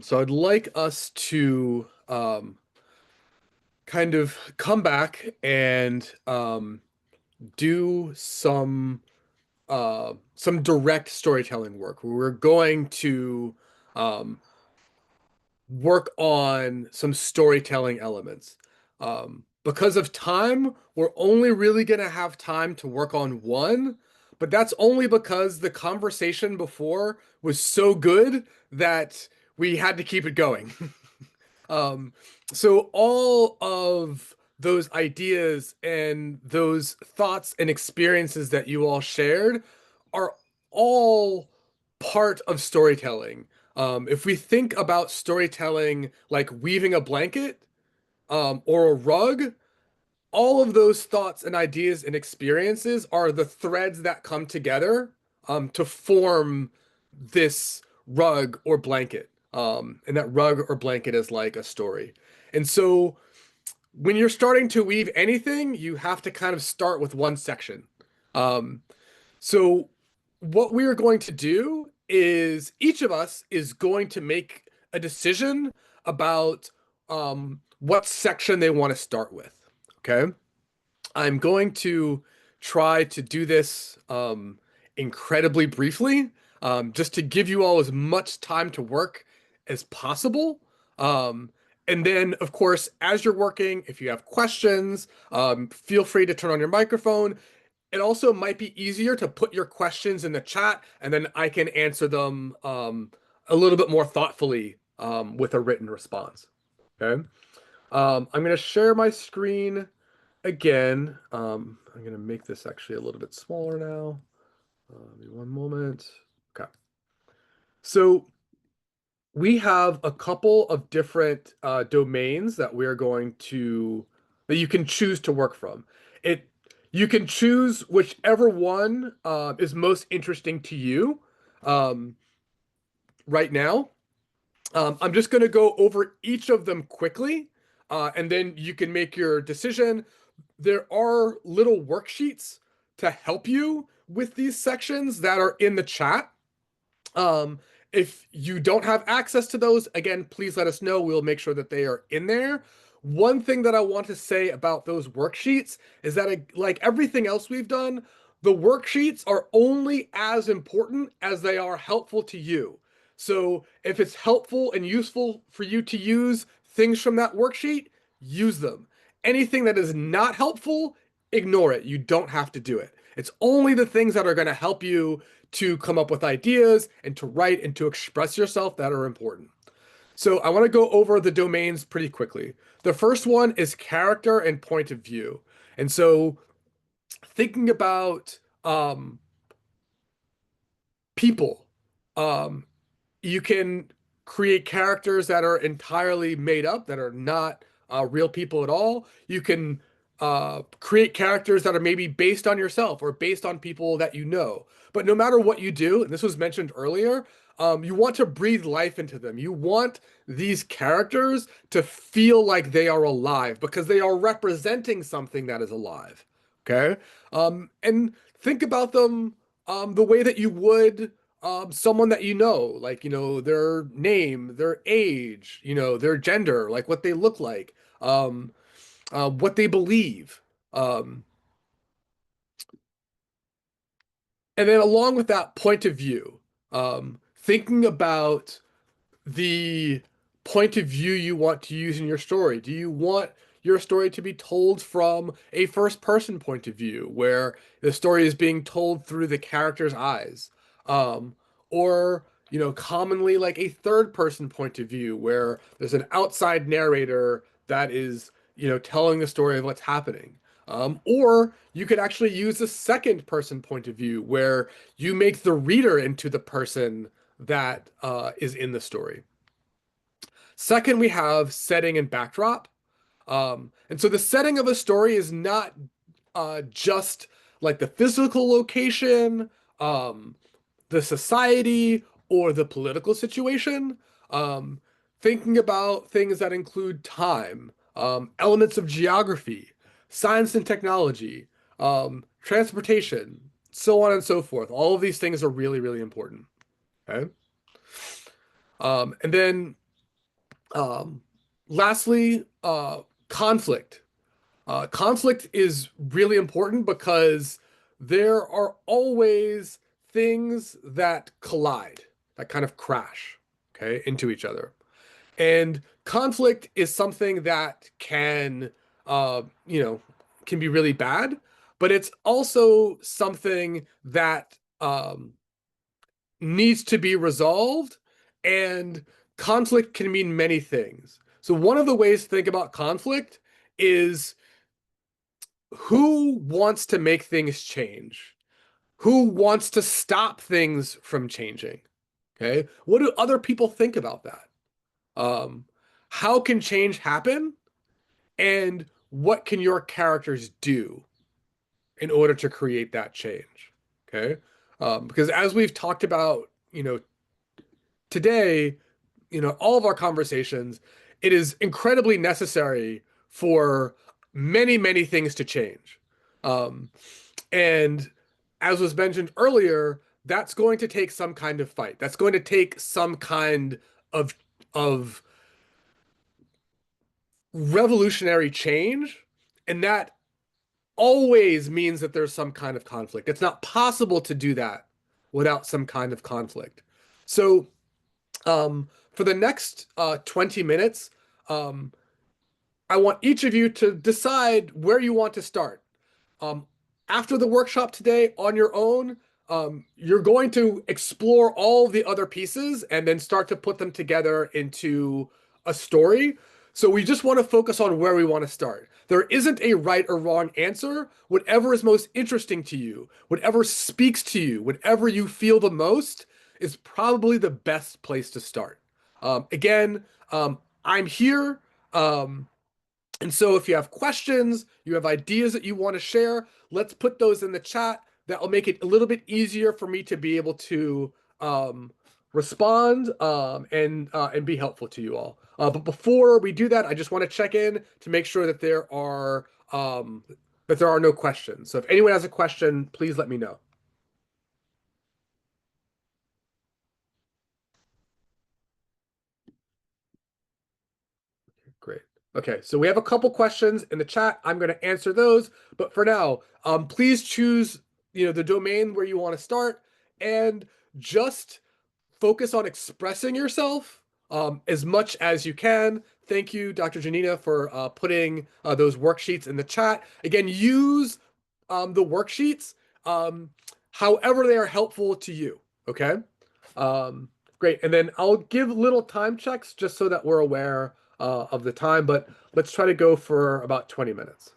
So I'd like us to kind of come back and do some direct storytelling work. We're going to work on some storytelling elements. Because of time, we're only really going to have time to work on one, but that's only because the conversation before was so good that we had to keep it going. So all of those ideas and those thoughts and experiences that you all shared are all part of storytelling. If we think about storytelling like weaving a blanket, or a rug, all of those thoughts and ideas and experiences are the threads that come together to form this rug or blanket. And that rug or blanket is like a story. And so when you're starting to weave anything, you have to kind of start with one section. So what we are going to do is each of us is going to make a decision about what section they want to start with. Okay. I'm going to try to do this incredibly briefly, just to give you all as much time to work as possible. And then, of course, as you're working, if you have questions, feel free to turn on your microphone. It also might be easier to put your questions in the chat, and then I can answer them a little bit more thoughtfully with a written response. Okay. I'm going to share my screen again. I'm going to make this actually a little bit smaller now. Give me one moment. Okay. So we have a couple of different domains that that you can choose to work from. You can choose whichever one is most interesting to you right now. I'm just going to go over each of them quickly, and then you can make your decision. There are little worksheets to help you with these sections that are in the chat. If you don't have access to those, again, please let us know. We'll make sure that they are in there. One thing that I want to say about those worksheets is that, like everything else we've done, the worksheets are only as important as they are helpful to you. So if it's helpful and useful for you to use things from that worksheet, use them. Anything that is not helpful, ignore it. You don't have to do it. It's only the things that are going to help you to come up with ideas and to write and to express yourself that are important. So I want to go over the domains pretty quickly. The first one is character and point of view. And so thinking about people, you can create characters that are entirely made up, that are not real people at all. You can create characters that are maybe based on yourself or based on people that you know. But no matter what you do, and this was mentioned earlier, you want to breathe life into them. You want these characters to feel like they are alive because they are representing something that is alive. Okay? And think about them the way that you would someone that you know, like, their name, their age, their gender, like what they look like, what they believe. And then along with that point of view, thinking about the point of view you want to use in your story. Do you want your story to be told from a first person point of view where the story is being told through the character's eyes? Or, commonly like a third person point of view where there's an outside narrator that is, telling the story of what's happening. Or you could actually use a second person point of view where you make the reader into the person that is in the story. Second, we have setting and backdrop. And so the setting of a story is not just like the physical location, the society, or the political situation. Thinking about things that include time, elements of geography, science and technology, transportation, so on and so forth. All of these things are really, really important. Okay. And then lastly, conflict. Conflict is really important because there are always things that collide, that kind of crash, okay, into each other. And conflict is something that can, can be really bad, but it's also something that needs to be resolved, and conflict can mean many things. So one of the ways to think about conflict is who wants to make things change? Who wants to stop things from changing? Okay. What do other people think about that? How can change happen? And what can your characters do in order to create that change? Okay. Because as we've talked about, today, all of our conversations, it is incredibly necessary for many, many things to change. And as was mentioned earlier, that's going to take some kind of fight. That's going to take some kind of revolutionary change. And that always means that there's some kind of conflict. It's not possible to do that without some kind of conflict. So for the next 20 minutes, I want each of you to decide where you want to start. After the workshop today on your own, you're going to explore all the other pieces and then start to put them together into a story. So we just want to focus on where we want to start. There isn't a right or wrong answer. Whatever is most interesting to you, whatever speaks to you, whatever you feel the most is probably the best place to start. Again, I'm here. And so if you have questions, you have ideas that you want to share, let's put those in the chat. That will make it a little bit easier for me to be able to respond and be helpful to you all. But before we do that, I just want to check in to make sure that there are no questions. So if anyone has a question, please let me know. Great. Okay, so we have a couple questions in the chat. I'm going to answer those, but for now, please choose, the domain where you want to start, and just focus on expressing yourself as much as you can. Thank you, Dr. Janina, for putting those worksheets in the chat. Again, use the worksheets however they are helpful to you. Okay. Great. And then I'll give little time checks just so that we're aware of the time, but let's try to go for about 20 minutes.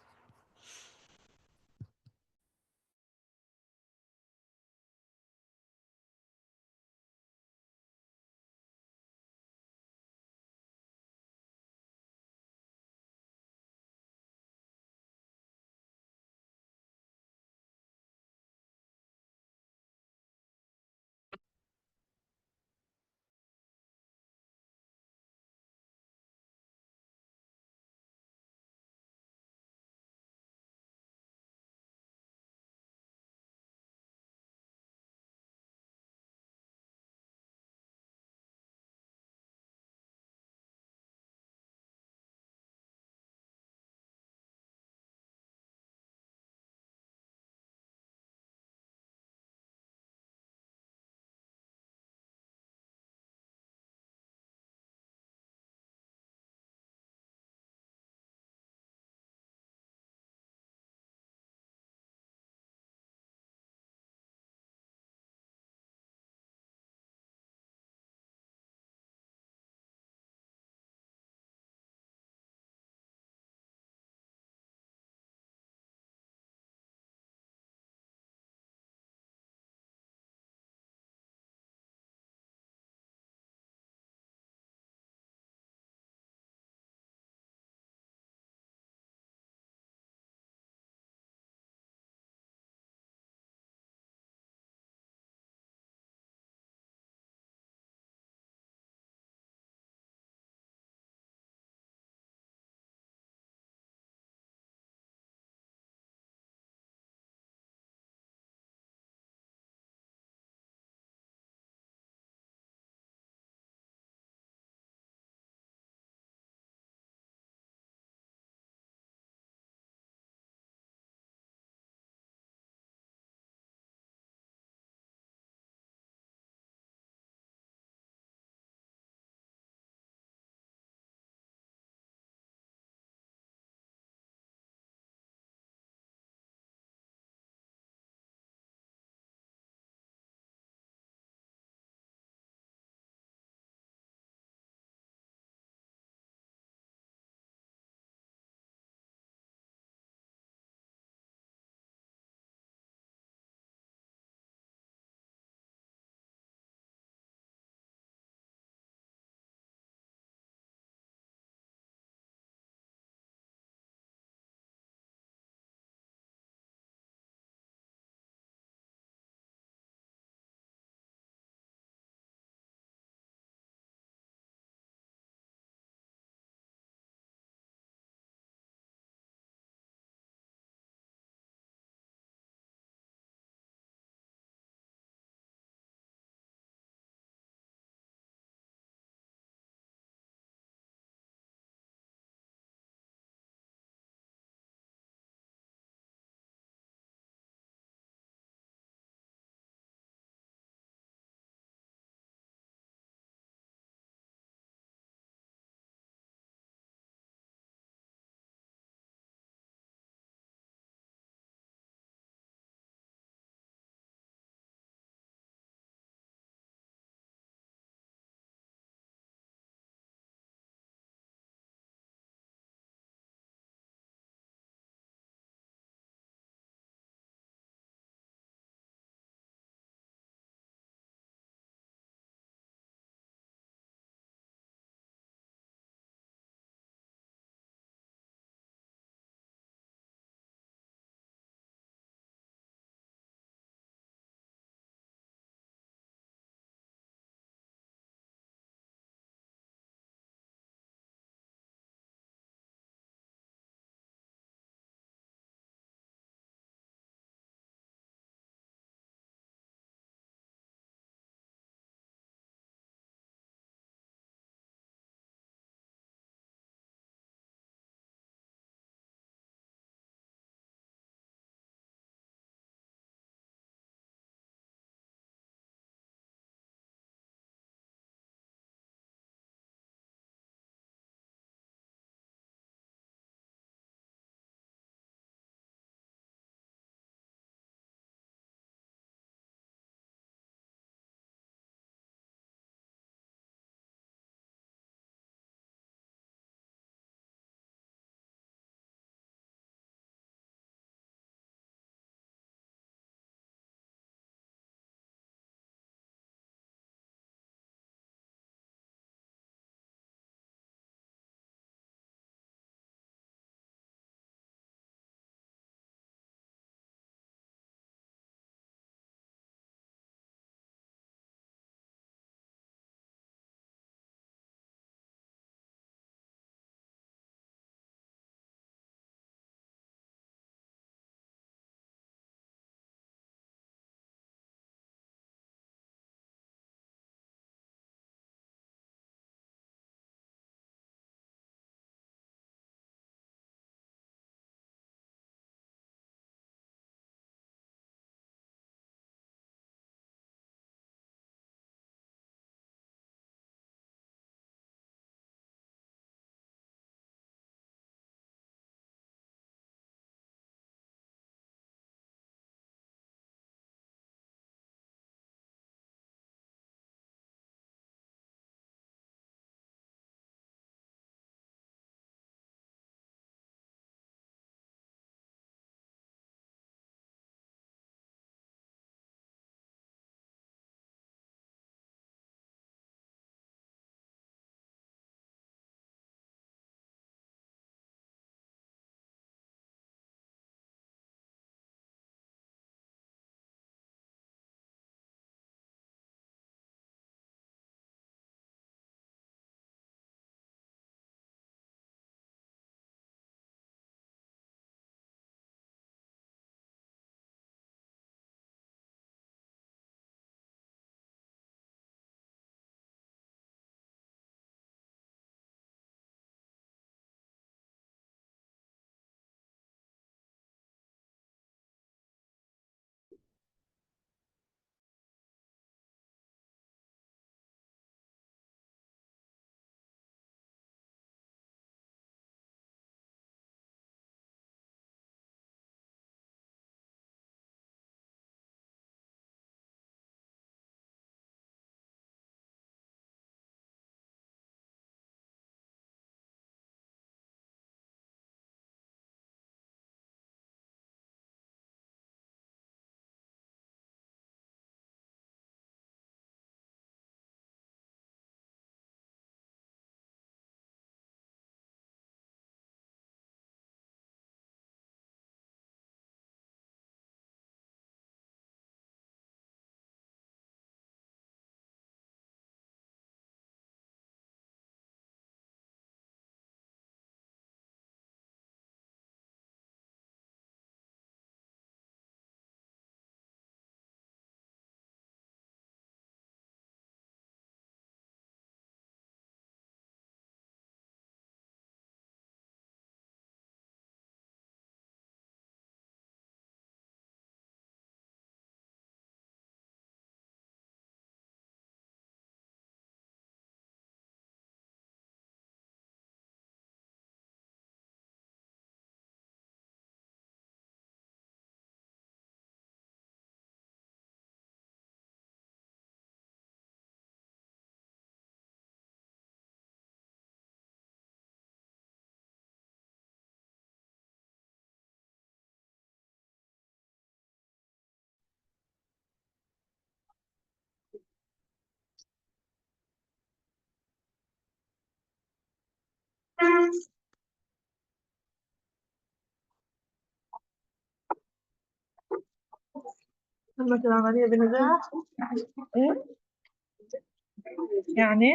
يعني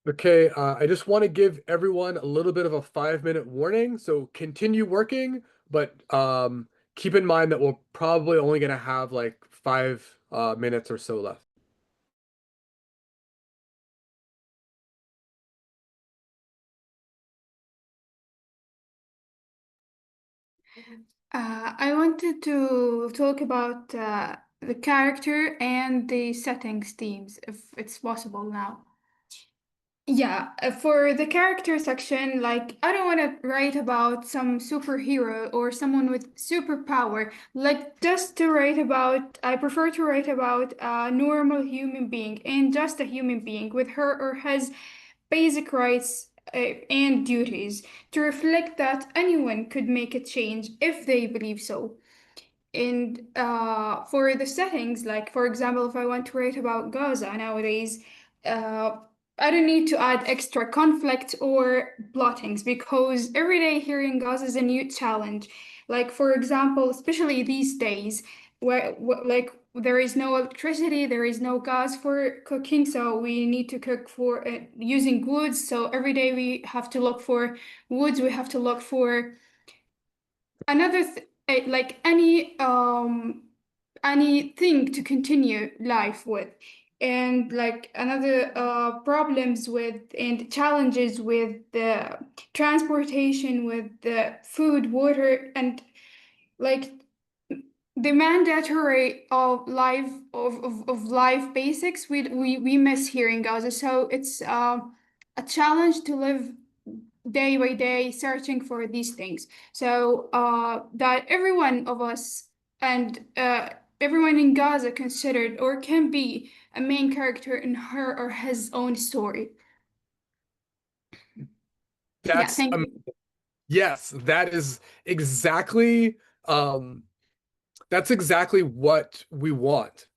Okay, I just want to give everyone a little bit of a 5-minute warning. So continue working, but keep in mind that we're probably only going to have like 5 minutes or so left. I wanted to talk about the character and the settings themes, if it's possible now. Yeah, for the character section, like I don't want to write about some superhero or someone with superpower. Like just to write about, I prefer to write about a normal human being and just a human being with her or his basic rights and duties to reflect that anyone could make a change if they believe so. And for the settings, like for example, if I want to write about Gaza nowadays, I don't need to add extra conflict or plottings because every day here in Gaza is a new challenge. Like for example, especially these days, where like there is no electricity, there is no gas for cooking, so we need to cook for using woods. So every day we have to look for woods. We have to look for another like anything to continue life with. And like another problems with and challenges with the transportation, with the food, water, and like the mandatory of life basics we miss here in Gaza. So it's a challenge to live day by day searching for these things. So that every one of us and everyone in Gaza considered or can be a main character in her or his own story. Yeah, That's thank you. yes, that is exactly what we want.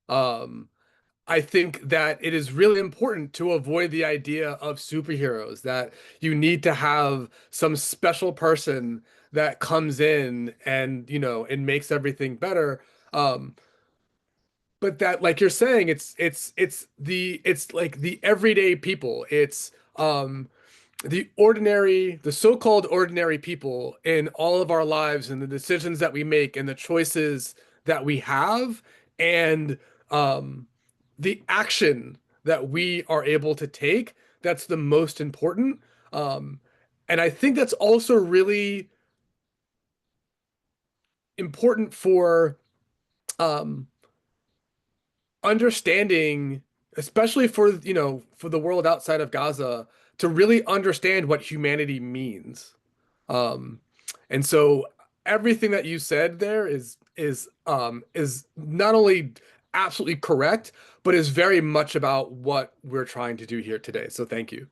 I think that it is really important to avoid the idea of superheroes, that you need to have some special person that comes in and, and makes everything better. But that, like you're saying, it's like the everyday people. It's the so-called ordinary people in all of our lives and the decisions that we make and the choices that we have and the action that we are able to take, that's the most important. And I think that's also really important for um, understanding, especially for, for the world outside of Gaza, to really understand what humanity means. Um, and so everything that you said there is not only absolutely correct, but is very much about what we're trying to do here today. So thank you.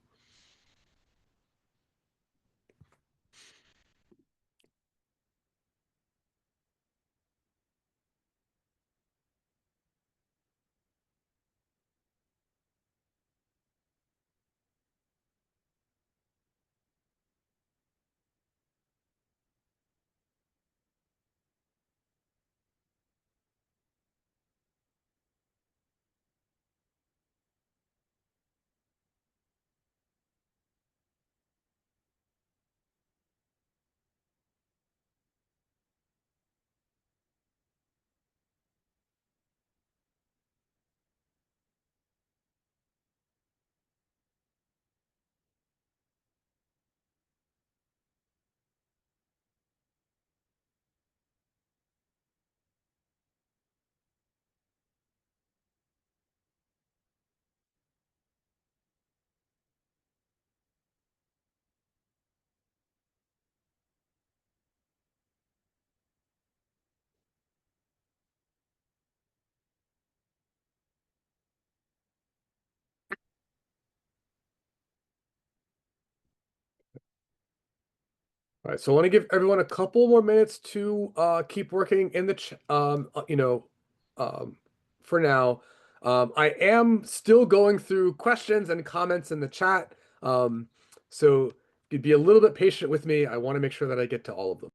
All right, so I want to give everyone a couple more minutes to keep working in the for now. I am still going through questions and comments in the chat. So you'd be a little bit patient with me. I want to make sure that I get to all of them.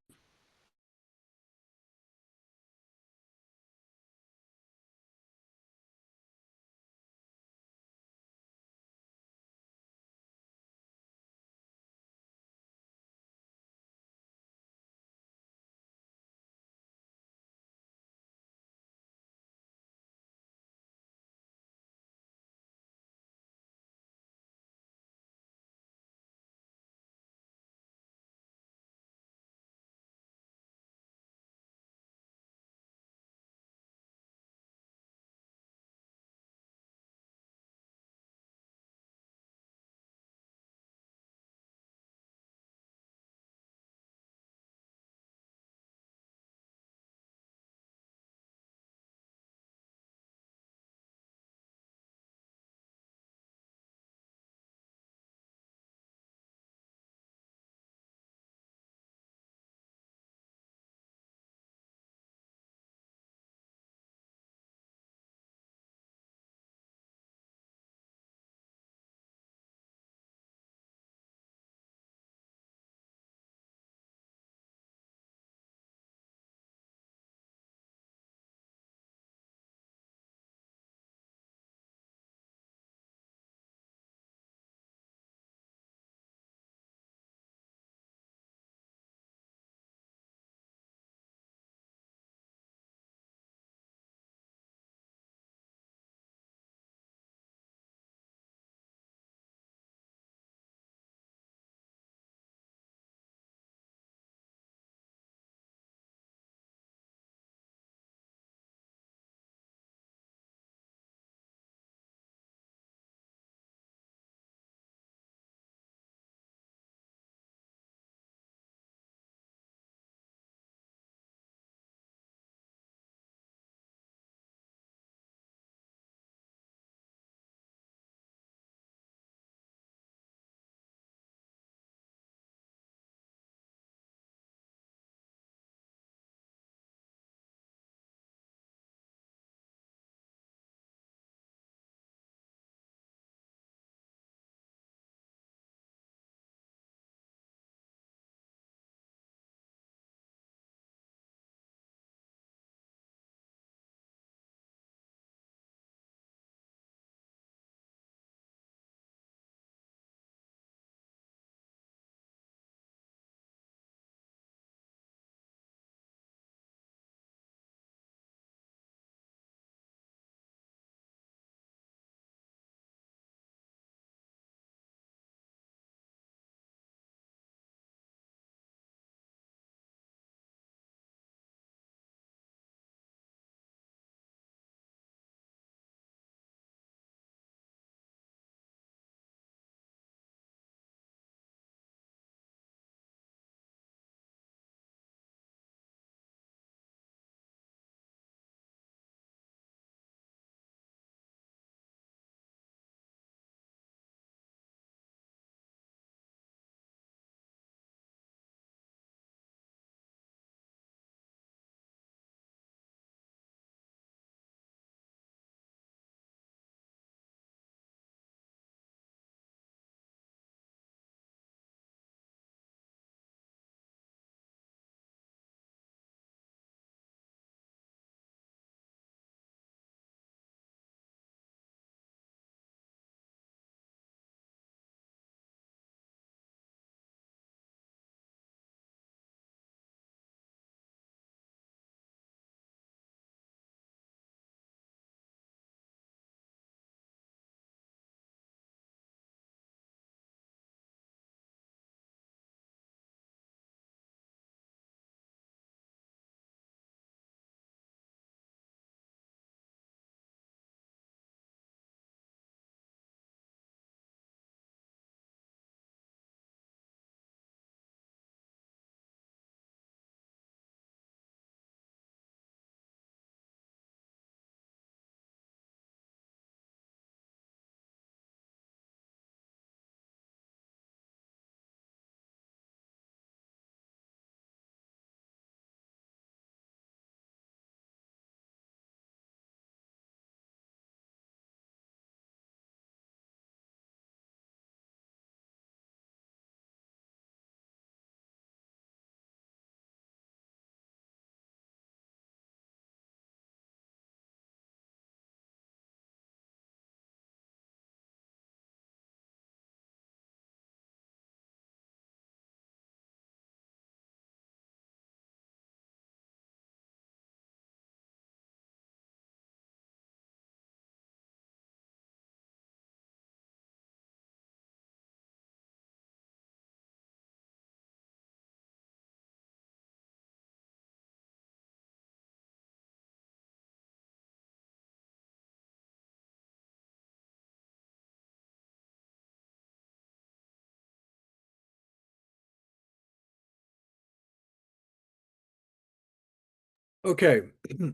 Okay,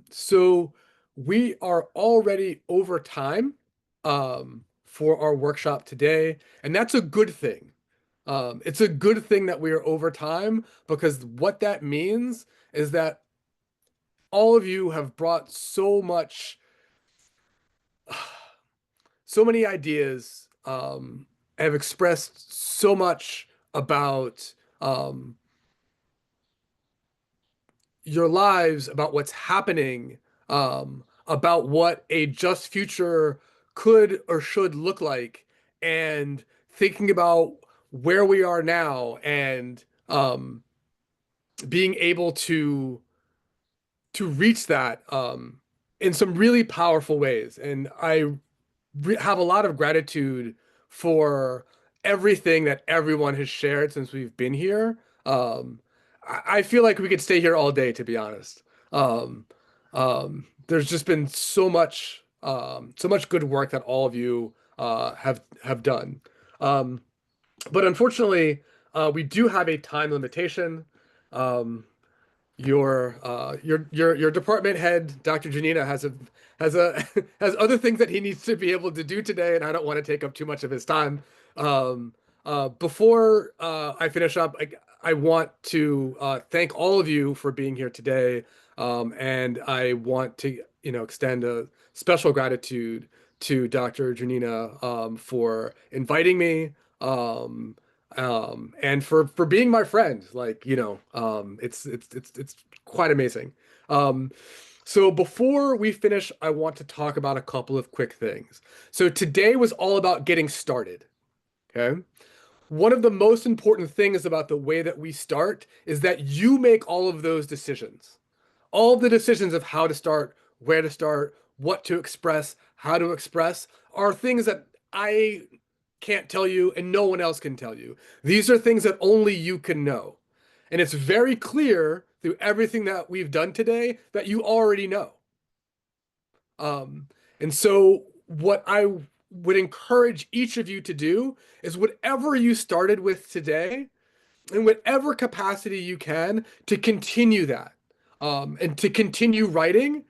so we are already over time for our workshop today, and that's a good thing. It's a good thing that we are over time, because what that means is that all of you have brought so many ideas, have expressed so much about your lives, about what's happening, about what a just future could or should look like, and thinking about where we are now, and being able to reach that in some really powerful ways. And I have a lot of gratitude for everything that everyone has shared since we've been here. I feel like we could stay here all day, to be honest. There's just been so much good work that all of you have done. But unfortunately, we do have a time limitation. Your department head, Dr. Janina, has other things that he needs to be able to do today, and I don't want to take up too much of his time. Before I finish up, I want to thank all of you for being here today, and I want to extend a special gratitude to Dr. Janina for inviting me. And for being my friend. Like, it's quite amazing. So before we finish, I want to talk about a couple of quick things. So today was all about getting started. Okay. One of the most important things about the way that we start is that you make all of those decisions. All the decisions of how to start, where to start, what to express, how to express, are things that I can't tell you and no one else can tell you. These are things that only you can know. And it's very clear through everything that we've done today that you already know. And so what I would encourage each of you to do is whatever you started with today, in whatever capacity you can, to continue that, and to continue writing.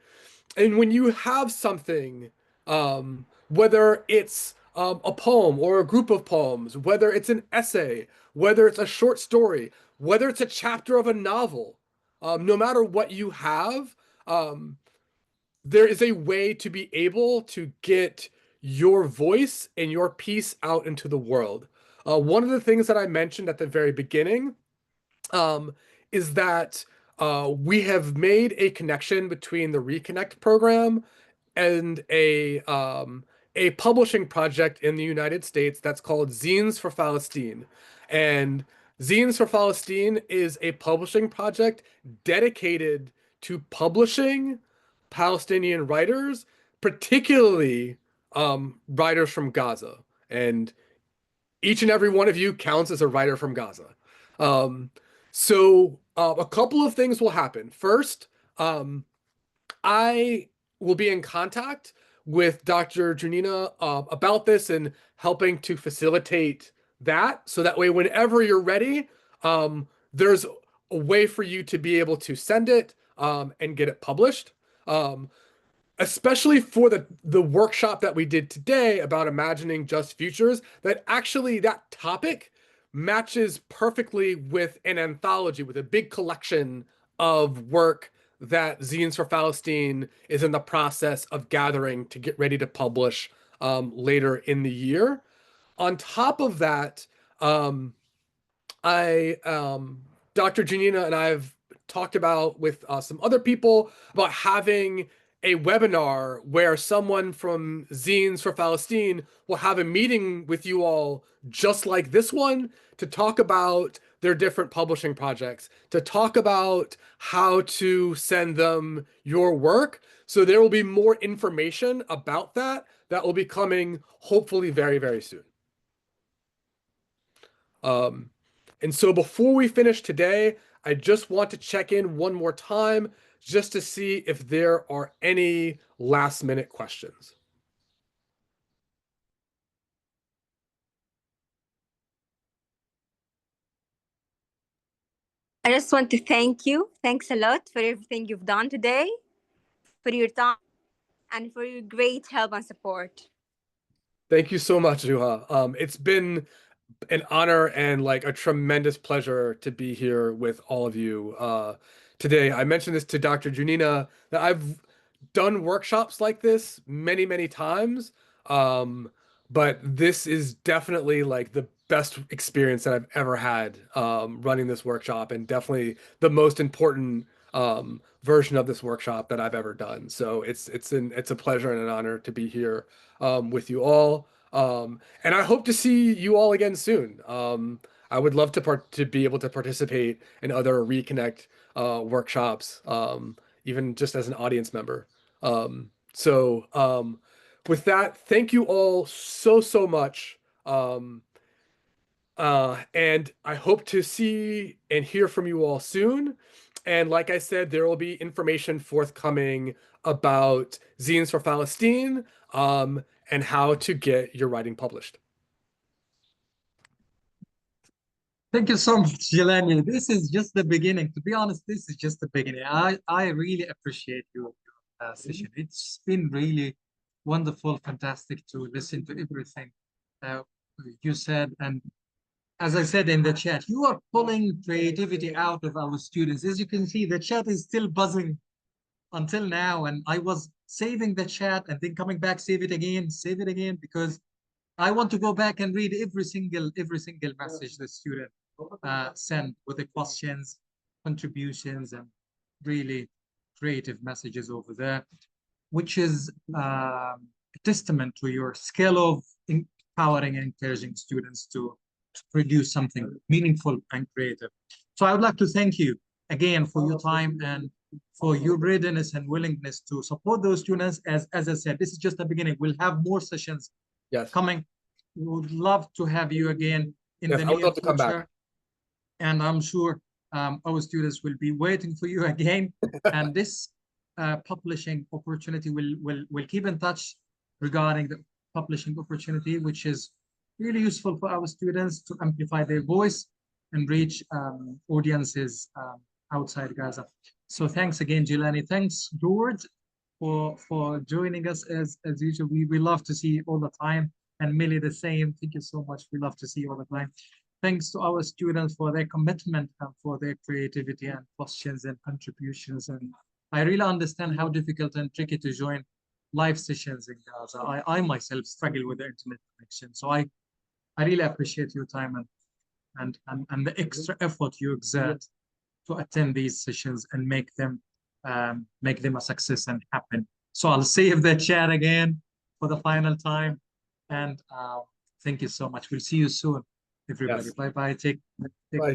And when you have something, whether it's a poem or a group of poems, whether it's an essay, whether it's a short story, whether it's a chapter of a novel, no matter what you have, there is a way to be able to get your voice and your piece out into the world. One of the things that I mentioned at the very beginning is that we have made a connection between the RECONNECT program and a publishing project in the United States that's called Zines for Palestine. And Zines for Palestine is a publishing project dedicated to publishing Palestinian writers, particularly writers from Gaza. And each and every one of you counts as a writer from Gaza. So a couple of things will happen. First, I will be in contact with Dr. Janina about this and helping to facilitate that. So that way, whenever you're ready, there's a way for you to be able to send it and get it published. Especially for the workshop that we did today about imagining just futures, that actually that topic matches perfectly with an anthology, with a big collection of work that Zines for Palestine is in the process of gathering to get ready to publish later in the year. On top of that, Dr. Janina and I have talked about with some other people about having a webinar where someone from Zines for Palestine will have a meeting with you all just like this one to talk about their different publishing projects, to talk about how to send them your work. So there will be more information about that will be coming hopefully very, very soon. And so before we finish today, I just want to check in one more time just to see if there are any last minute questions. I just want to thank you. Thanks a lot for everything you've done today, for your time, and for your great help and support. Thank you so much, Juha. It's been an honor and like a tremendous pleasure to be here with all of you today. I mentioned this to Dr. Junina that I've done workshops like this many, many times. But this is definitely like the best experience that I've ever had running this workshop, and definitely the most important version of this workshop that I've ever done. So it's a pleasure and an honor to be here with you all. And I hope to see you all again soon. I would love to be able to participate in other RECONNECT workshops, even just as an audience member. With that, thank you all so much. And I hope to see and hear from you all soon. And like I said, there will be information forthcoming about Zines for Palestine, and how to get your writing published. Thank you so much, Jelani. This is just the beginning. To be honest, this is just the beginning. I really appreciate your session. It's been really wonderful, fantastic to listen to everything you said. And as I said in the chat, you are pulling creativity out of our students. As you can see, the chat is still buzzing until now. And I was saving the chat and then coming back, save it again, because I want to go back and read every single message the student sent with the questions, contributions, and really creative messages over there, which is a testament to your skill of empowering and encouraging students to produce something meaningful and creative. So I would like to thank you again for your time and for your readiness and willingness to support those students. As I said, this is just the beginning. We'll have more sessions coming. We would love to have you again in the near future. Come back. And I'm sure our students will be waiting for you again. And this publishing opportunity will keep in touch regarding the publishing opportunity, which is really useful for our students to amplify their voice and reach audiences outside Gaza. So thanks again, Jelani. Thanks, George, for joining us as usual. We love to see you all the time. And Millie, the same. Thank you so much. We love to see you all the time. Thanks to our students for their commitment and for their creativity and questions and contributions. And I really understand how difficult and tricky to join live sessions in Gaza. I myself struggle with the internet connection. So I really appreciate your time and the extra effort you exert to attend these sessions and make them a success and happen. So I'll save the chat again for the final time. And thank you so much. We'll see you soon, everybody. Bye-bye. Take care.